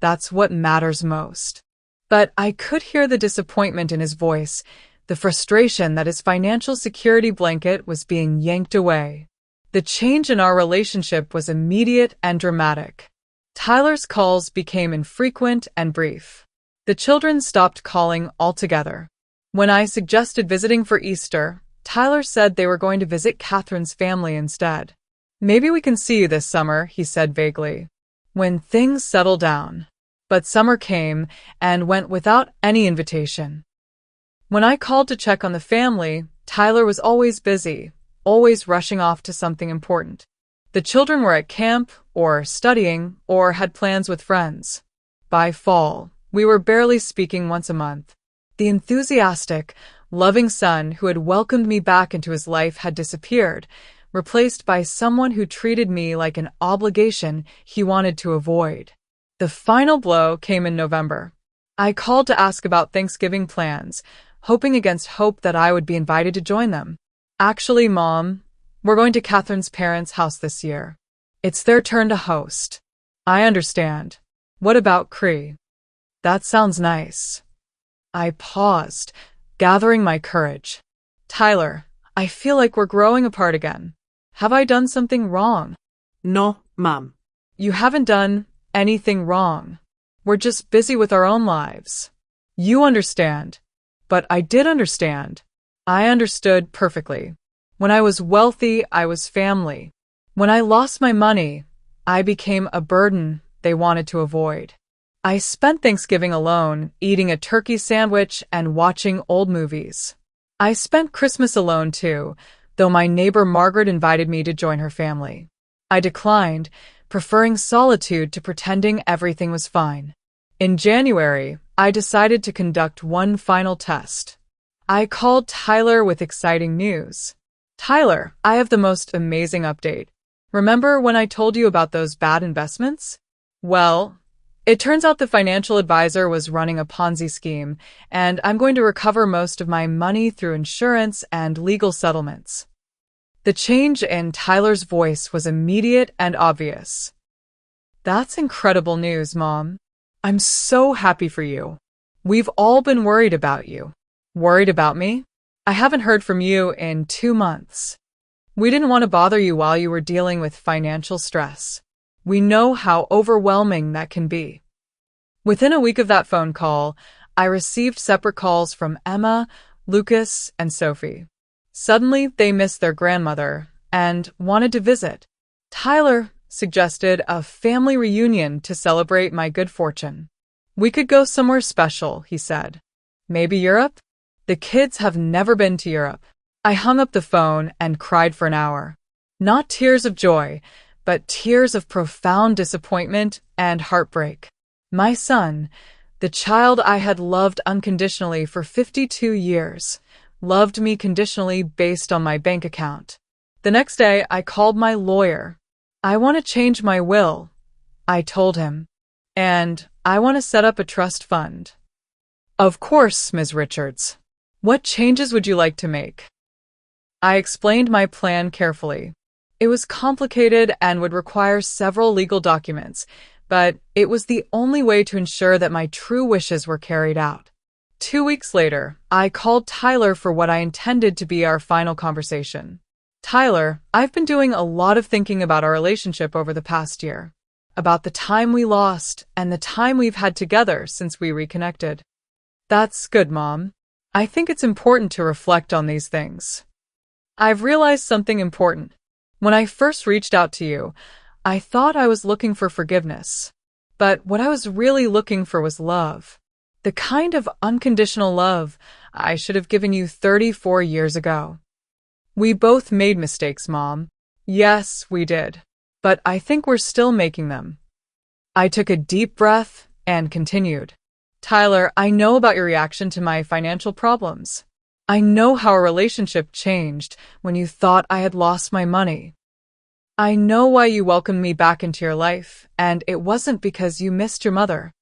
that's what matters most. But I could hear the disappointment in his voice, the frustration that his financial security blanket was being yanked away. The change in our relationship was immediate and dramatic. Tyler's calls became infrequent and brief. The children stopped calling altogether. When I suggested visiting for Easter, Tyler said they were going to visit Catherine's family instead. Maybe we can see you this summer, he said vaguely, when things settle down. But summer came and went without any invitation. When I called to check on the family, Tyler was always busy, always rushing off to something important. The children were at camp, or studying, or had plans with friends. By fall, we were barely speaking once a month. The enthusiastic, loving son who had welcomed me back into his life had disappeared, replaced by someone who treated me like an obligation he wanted to avoid. The final blow came in November. I called to ask about Thanksgiving plans, hoping against hope that I would be invited to join them. Actually, Mom, we're going to Catherine's parents' house this year. It's their turn to host. I understand. What about Cree? That sounds nice. I paused, gathering my courage. Tyler, I feel like we're growing apart again. Have I done something wrong? No, Mom. You haven't done anything wrong. We're just busy with our own lives. You understand. But I did understand. I understood perfectly. When I was wealthy, I was family. When I lost my money, I became a burden they wanted to avoid. I spent Thanksgiving alone, eating a turkey sandwich and watching old movies. I spent Christmas alone too, though my neighbor Margaret invited me to join her family. I declined, preferring solitude to pretending everything was fine. In January, I decided to conduct one final test. I called Tyler with exciting news. Tyler, I have the most amazing update. Remember when I told you about those bad investments? Well, it turns out the financial advisor was running a Ponzi scheme, and I'm going to recover most of my money through insurance and legal settlements. The change in Tyler's voice was immediate and obvious. That's incredible news, Mom. I'm so happy for you. We've all been worried about you. Worried about me? I haven't heard from you in 2 months. We didn't want to bother you while you were dealing with financial stress. We know how overwhelming that can be. Within a week of that phone call, I received separate calls from Emma, Lucas, and Sophie. Suddenly, they missed their grandmother and wanted to visit. Tyler suggested a family reunion to celebrate my good fortune. We could go somewhere special, he said. Maybe Europe? The kids have never been to Europe. I hung up the phone and cried for an hour. Not tears of joy, but tears of profound disappointment and heartbreak. My son, the child I had loved unconditionally for 52 years, loved me conditionally based on my bank account. The next day, I called my lawyer. I want to change my will, I told him, and I want to set up a trust fund. Of course, Ms. Richards. What changes would you like to make? I explained my plan carefully. It was complicated and would require several legal documents, but it was the only way to ensure that my true wishes were carried out. 2 weeks later, I called Tyler for what I intended to be our final conversation. Tyler, I've been doing a lot of thinking about our relationship over the past year, about the time we lost and the time we've had together since we reconnected. That's good, Mom. I think it's important to reflect on these things. I've realized something important. When I first reached out to you, I thought I was looking for forgiveness. But what I was really looking for was love. The kind of unconditional love I should have given you 34 years ago. We both made mistakes, Mom. Yes, we did. But I think we're still making them. I took a deep breath and continued. Tyler, I know about your reaction to my financial problems. I know how our relationship changed when you thought I had lost my money. I know why you welcomed me back into your life, and it wasn't because you missed your mother.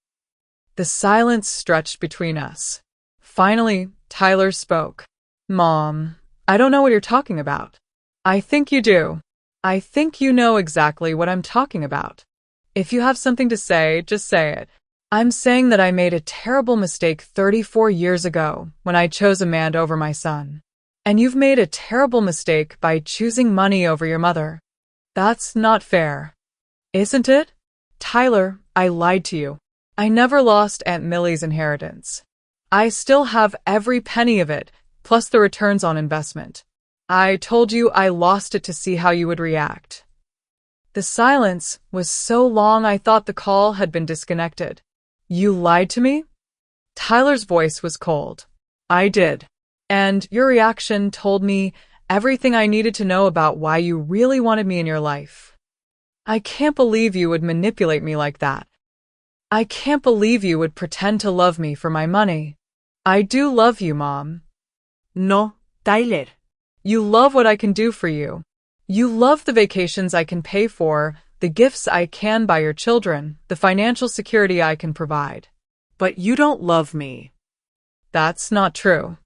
The silence stretched between us. Finally, Tyler spoke. Mom, I don't know what you're talking about. I think you do. I think you know exactly what I'm talking about. If you have something to say, just say it. I'm saying that I made a terrible mistake 34 years ago when I chose Amanda over my son. And you've made a terrible mistake by choosing money over your mother. That's not fair. Isn't it? Tyler, I lied to you. I never lost Aunt Millie's inheritance. I still have every penny of it, plus the returns on investment. I told you I lost it to see how you would react. The silence was so long I thought the call had been disconnected. You lied to me? Tyler's voice was cold. I did. And your reaction told me everything I needed to know about why you really wanted me in your life. I can't believe you would manipulate me like that. I can't believe you would pretend to love me for my money. I do love you, Mom. No, Tyler. You love what I can do for you. You love the vacations I can pay for, the gifts I can buy your children, the financial security I can provide. But you don't love me. That's not true.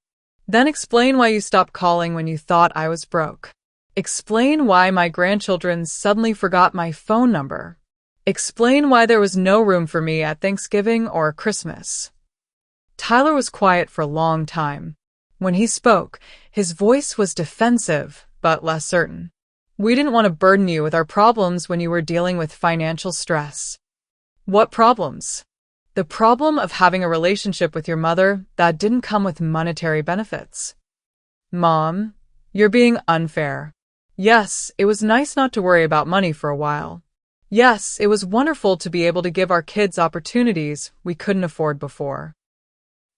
Then explain why you stopped calling when you thought I was broke. Explain why my grandchildren suddenly forgot my phone number. Explain why there was no room for me at Thanksgiving or Christmas. Tyler was quiet for a long time. When he spoke, his voice was defensive, but less certain. We didn't want to burden you with our problems when you were dealing with financial stress. What problems? The problem of having a relationship with your mother that didn't come with monetary benefits. Mom, you're being unfair. Yes, it was nice not to worry about money for a while. Yes, it was wonderful to be able to give our kids opportunities we couldn't afford before.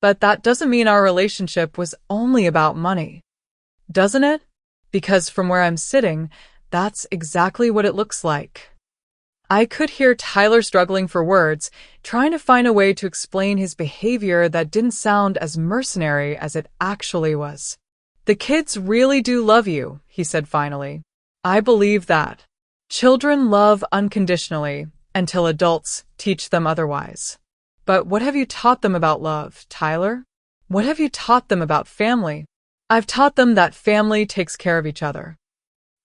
But that doesn't mean our relationship was only about money. Doesn't it? Because from where I'm sitting, that's exactly what it looks like. I could hear Tyler struggling for words, trying to find a way to explain his behavior that didn't sound as mercenary as it actually was. The kids really do love you, he said finally. I believe that. Children love unconditionally until adults teach them otherwise. But what have you taught them about love, Tyler? What have you taught them about family? I've taught them that family takes care of each other.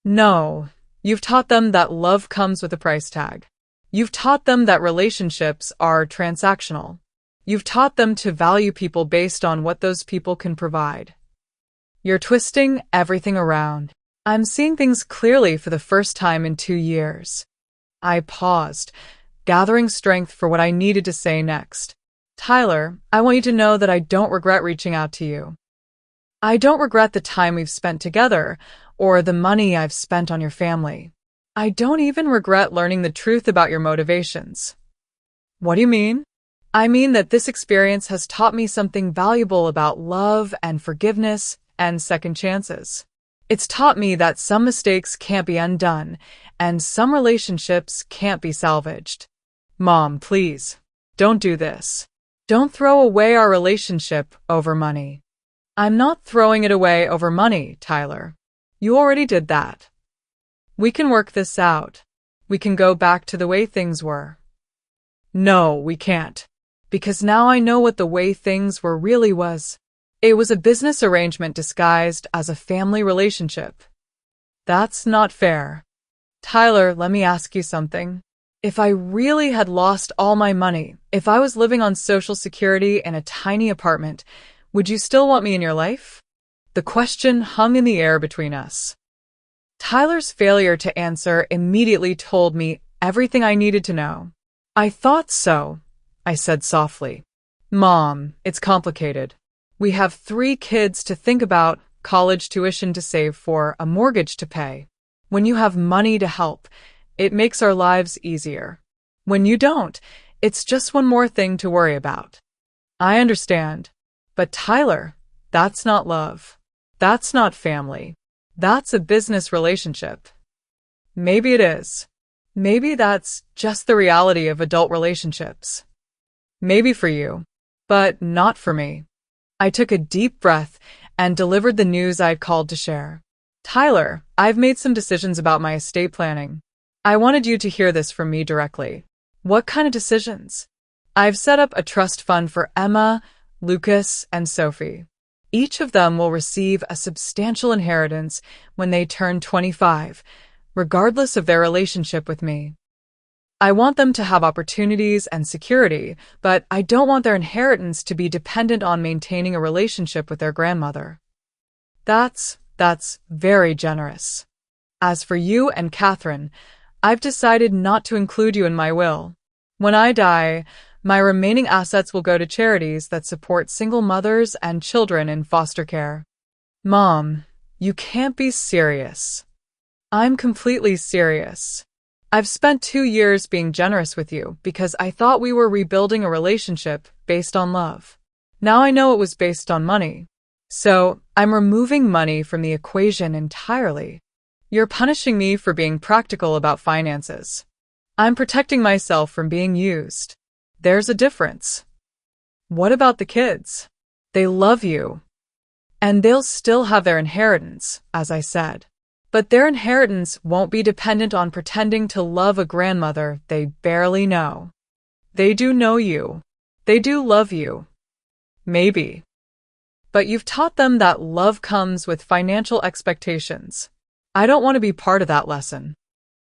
No, you've taught them that love comes with a price tag. You've taught them that relationships are transactional. You've taught them to value people based on what those people can provide. You're twisting everything around. I'm seeing things clearly for the first time in 2 years. I paused, gathering strength for what I needed to say next. Tyler, I want you to know that I don't regret reaching out to you. I don't regret the time we've spent together or the money I've spent on your family. I don't even regret learning the truth about your motivations. What do you mean? I mean that this experience has taught me something valuable about love and forgiveness and second chances. It's taught me that some mistakes can't be undone and some relationships can't be salvaged. Mom, please, don't do this. Don't throw away our relationship over money. I'm not throwing it away over money, Tyler. You already did that. We can work this out. We can go back to the way things were. No, we can't. Because now I know what the way things were really was. It was a business arrangement disguised as a family relationship. That's not fair. Tyler, let me ask you something. If I really had lost all my money, if I was living on Social Security in a tiny apartment, would you still want me in your life? The question hung in the air between us. Tyler's failure to answer immediately told me everything I needed to know. I thought so, I said softly. Mom, it's complicated. We have 3 kids to think about, college tuition to save for, a mortgage to pay. When you have money to help, it makes our lives easier. When you don't, it's just one more thing to worry about. I understand. But Tyler, that's not love. That's not family. That's a business relationship. Maybe it is. Maybe that's just the reality of adult relationships. Maybe for you, but not for me. I took a deep breath and delivered the news I'd called to share. Tyler, I've made some decisions about my estate planning. I wanted you to hear this from me directly. What kind of decisions? I've set up a trust fund for Emma, Lucas, and Sophie. Each of them will receive a substantial inheritance when they turn 25, regardless of their relationship with me. I want them to have opportunities and security, but I don't want their inheritance to be dependent on maintaining a relationship with their grandmother. That's very generous. As for you and Catherine, I've decided not to include you in my will. When I die, my remaining assets will go to charities that support single mothers and children in foster care. Mom, you can't be serious. I'm completely serious. I've spent 2 years being generous with you because I thought we were rebuilding a relationship based on love. Now I know it was based on money. So I'm removing money from the equation entirely. You're punishing me for being practical about finances. I'm protecting myself from being used. There's a difference. What about the kids? They love you. And they'll still have their inheritance, as I said. But their inheritance won't be dependent on pretending to love a grandmother they barely know. They do know you. They do love you. Maybe. But you've taught them that love comes with financial expectations. I don't want to be part of that lesson.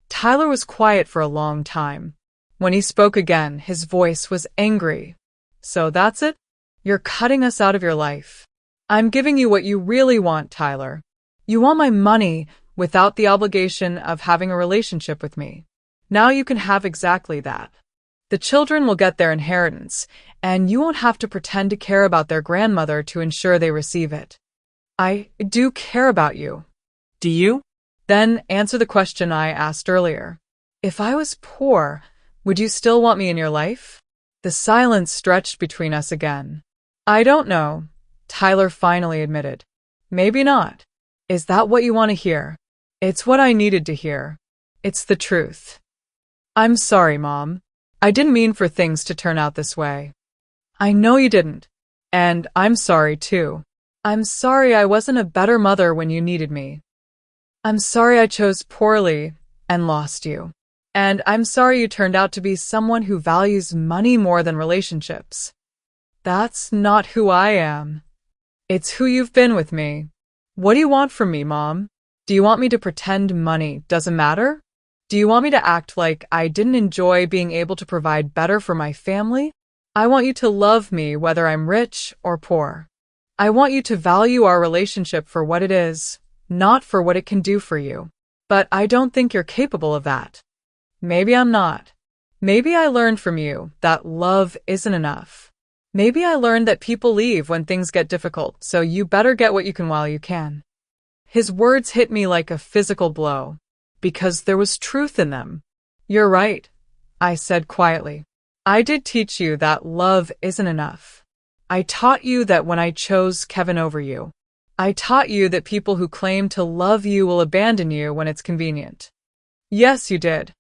Tyler was quiet for a long time. When he spoke again, his voice was angry. So that's it? You're cutting us out of your life. I'm giving you what you really want, Tyler. You want my money without the obligation of having a relationship with me. Now you can have exactly that. The children will get their inheritance, and you won't have to pretend to care about their grandmother to ensure they receive it. I do care about you. Do you? Then answer the question I asked earlier. If I was poor, would you still want me in your life? The silence stretched between us again. I don't know, Tyler finally admitted. Maybe not. Is that what you want to hear? It's what I needed to hear. It's the truth. I'm sorry, Mom. I didn't mean for things to turn out this way. I know you didn't. And I'm sorry, too. I'm sorry I wasn't a better mother when you needed me. I'm sorry I chose poorly and lost you. And I'm sorry you turned out to be someone who values money more than relationships. That's not who I am. It's who you've been with me. What do you want from me, Mom? Do you want me to pretend money doesn't matter? Do you want me to act like I didn't enjoy being able to provide better for my family? I want you to love me whether I'm rich or poor. I want you to value our relationship for what it is, not for what it can do for you. But I don't think you're capable of that. Maybe I'm not. Maybe I learned from you that love isn't enough. Maybe I learned that people leave when things get difficult, so you better get what you can while you can. His words hit me like a physical blow, because there was truth in them. You're right, I said quietly. I did teach you that love isn't enough. I taught you that when I chose Kevin over you. I taught you that people who claim to love you will abandon you when it's convenient. Yes, you did.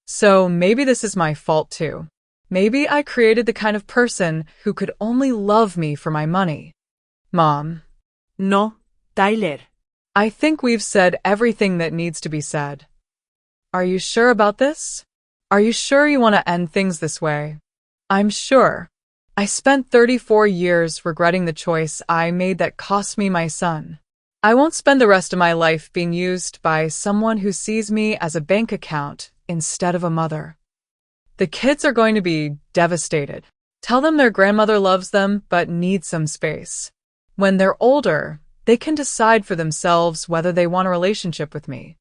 So maybe this is my fault too. Maybe I created the kind of person who could only love me for my money. Mom. No, Tyler. I think we've said everything that needs to be said. Are you sure about this? Are you sure you want to end things this way? I'm sure. I spent 34 years regretting the choice I made that cost me my son. I won't spend the rest of my life being used by someone who sees me as a bank account instead of a mother. The kids are going to be devastated. Tell them their grandmother loves them but needs some space. When they're older, they can decide for themselves whether they want a relationship with me.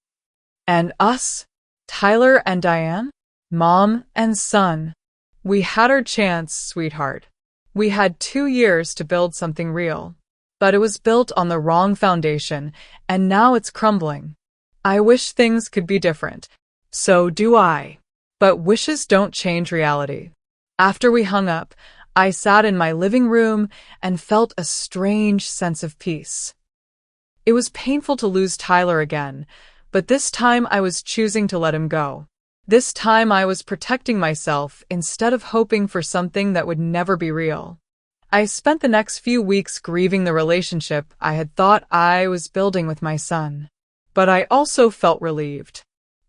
And us, Tyler and Diane, mom and son, we had our chance, sweetheart. We had 2 years to build something real. But it was built on the wrong foundation, and now it's crumbling. I wish things could be different. So do I. But wishes don't change reality. After we hung up, I sat in my living room and felt a strange sense of peace. It was painful to lose Tyler again, but this time I was choosing to let him go. This time I was protecting myself instead of hoping for something that would never be real. I spent the next few weeks grieving the relationship I had thought I was building with my son. But I also felt relieved.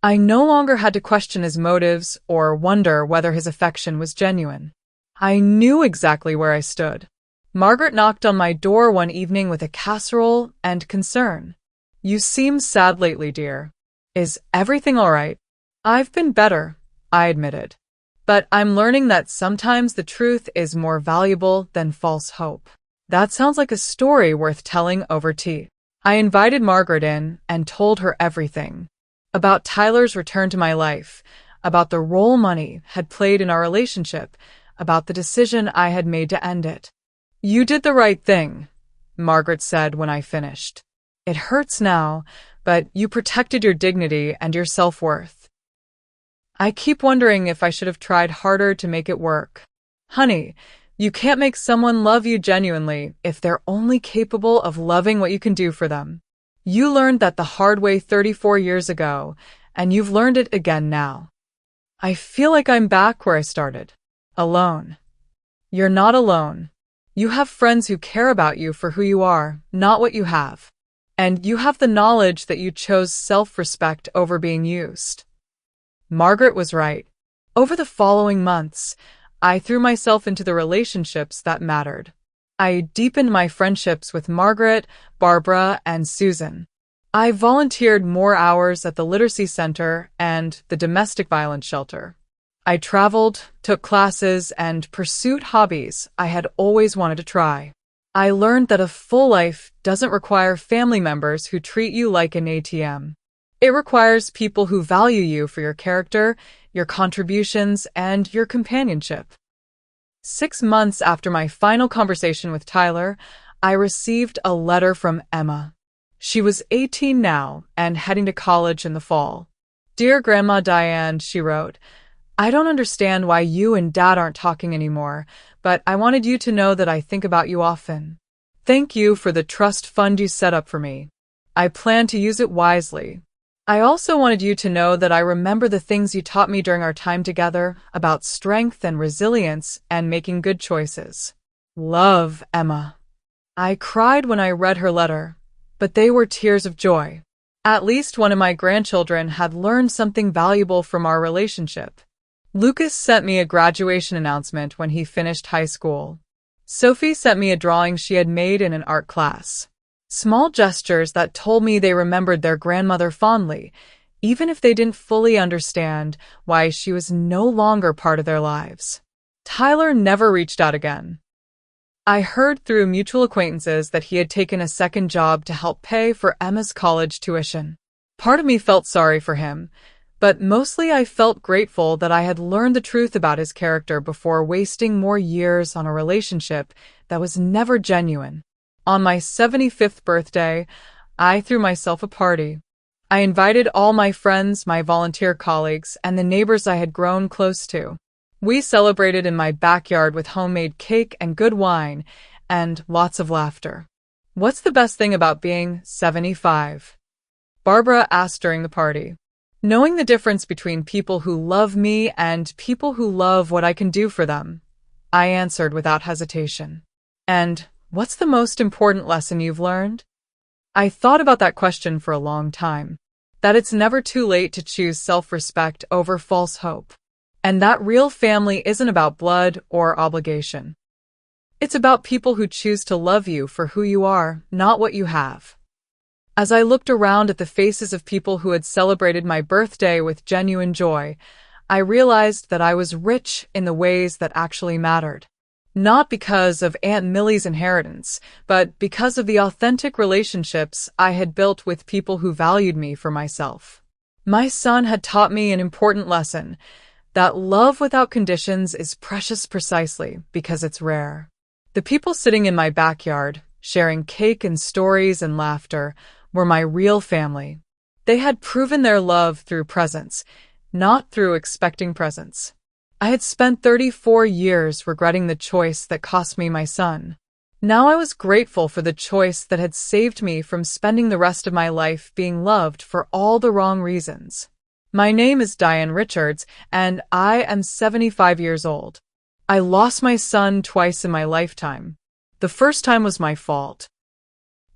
I no longer had to question his motives or wonder whether his affection was genuine. I knew exactly where I stood. Margaret knocked on my door one evening with a casserole and concern. You seem sad lately, dear. Is everything all right? I've been better, I admitted. But I'm learning that sometimes the truth is more valuable than false hope. That sounds like a story worth telling over tea. I invited Margaret in and told her everything. About Tyler's return to my life, about the role money had played in our relationship, about the decision I had made to end it. You did the right thing, Margaret said when I finished. It hurts now, but you protected your dignity and your self-worth. I keep wondering if I should have tried harder to make it work. Honey, you can't make someone love you genuinely if they're only capable of loving what you can do for them. You learned that the hard way 34 years ago, and you've learned it again now. I feel like I'm back where I started. Alone. You're not alone. You have friends who care about you for who you are, not what you have. And you have the knowledge that you chose self-respect over being used. Margaret was right. Over the following months, I threw myself into the relationships that mattered. I deepened my friendships with Margaret, Barbara, and Susan. I volunteered more hours at the Literacy Center and the Domestic Violence Shelter. I traveled, took classes, and pursued hobbies I had always wanted to try. I learned that a full life doesn't require family members who treat you like an ATM. It requires people who value you for your character, your contributions, and your companionship. 6 months after my final conversation with Tyler, I received a letter from Emma. She was 18 now and heading to college in the fall. "Dear Grandma Diane," she wrote, "I don't understand why you and Dad aren't talking anymore, but I wanted you to know that I think about you often. Thank you for the trust fund you set up for me. I plan to use it wisely. I also wanted you to know that I remember the things you taught me during our time together about strength and resilience and making good choices. Love, Emma." I cried when I read her letter, but they were tears of joy. At least one of my grandchildren had learned something valuable from our relationship. Lucas sent me a graduation announcement when he finished high school. Sophie sent me a drawing she had made in an art class. Small gestures that told me they remembered their grandmother fondly, even if they didn't fully understand why she was no longer part of their lives. Tyler never reached out again. I heard through mutual acquaintances that he had taken a second job to help pay for Emma's college tuition. Part of me felt sorry for him, but mostly I felt grateful that I had learned the truth about his character before wasting more years on a relationship that was never genuine. On my 75th birthday, I threw myself a party. I invited all my friends, my volunteer colleagues, and the neighbors I had grown close to. We celebrated in my backyard with homemade cake and good wine, and lots of laughter. "What's the best thing about being 75? Barbara asked during the party. "Knowing the difference between people who love me and people who love what I can do for them," I answered without hesitation. "And what's the most important lesson you've learned?" I thought about that question for a long time. That it's never too late to choose self-respect over false hope. And that real family isn't about blood or obligation. It's about people who choose to love you for who you are, not what you have. As I looked around at the faces of people who had celebrated my birthday with genuine joy, I realized that I was rich in the ways that actually mattered. Not because of Aunt Millie's inheritance, but because of the authentic relationships I had built with people who valued me for myself. My son had taught me an important lesson, that love without conditions is precious precisely because it's rare. The people sitting in my backyard, sharing cake and stories and laughter, were my real family. They had proven their love through presence, not through expecting presents. I had spent 34 years regretting the choice that cost me my son. Now I was grateful for the choice that had saved me from spending the rest of my life being loved for all the wrong reasons. My name is Diane Richards, and I am 75 years old. I lost my son twice in my lifetime. The first time was my fault.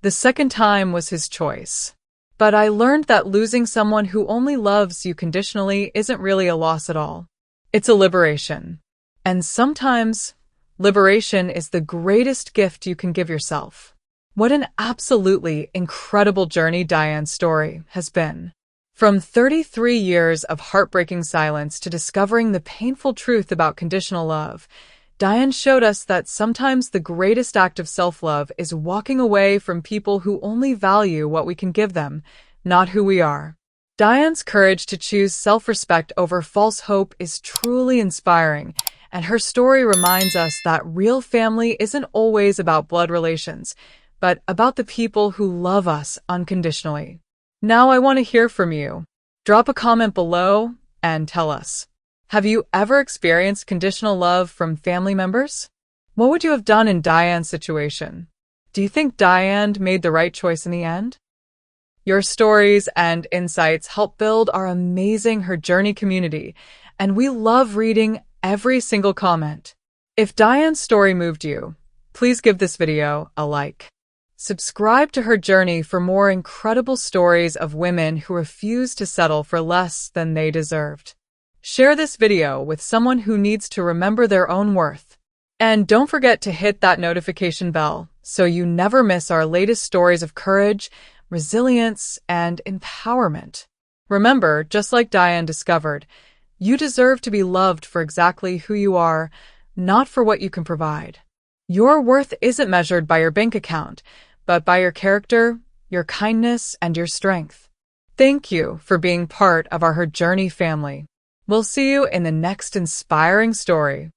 The second time was his choice. But I learned that losing someone who only loves you conditionally isn't really a loss at all. It's a liberation. And sometimes, liberation is the greatest gift you can give yourself. What an absolutely incredible journey Diane's story has been. From 33 years of heartbreaking silence to discovering the painful truth about conditional love, Diane showed us that sometimes the greatest act of self-love is walking away from people who only value what we can give them, not who we are. Diane's courage to choose self-respect over false hope is truly inspiring, and her story reminds us that real family isn't always about blood relations, but about the people who love us unconditionally. Now I want to hear from you. Drop a comment below and tell us. Have you ever experienced conditional love from family members? What would you have done in Diane's situation? Do you think Diane made the right choice in the end? Your stories and insights help build our amazing Her Journey community, and we love reading every single comment. If Diane's story moved you, please give this video a like. Subscribe to Her Journey for more incredible stories of women who refuse to settle for less than they deserved. Share this video with someone who needs to remember their own worth. And don't forget to hit that notification bell so you never miss our latest stories of courage, resilience, and empowerment. Remember, just like Diane discovered, you deserve to be loved for exactly who you are, not for what you can provide. Your worth isn't measured by your bank account, but by your character, your kindness, and your strength. Thank you for being part of our Her Journey family. We'll see you in the next inspiring story.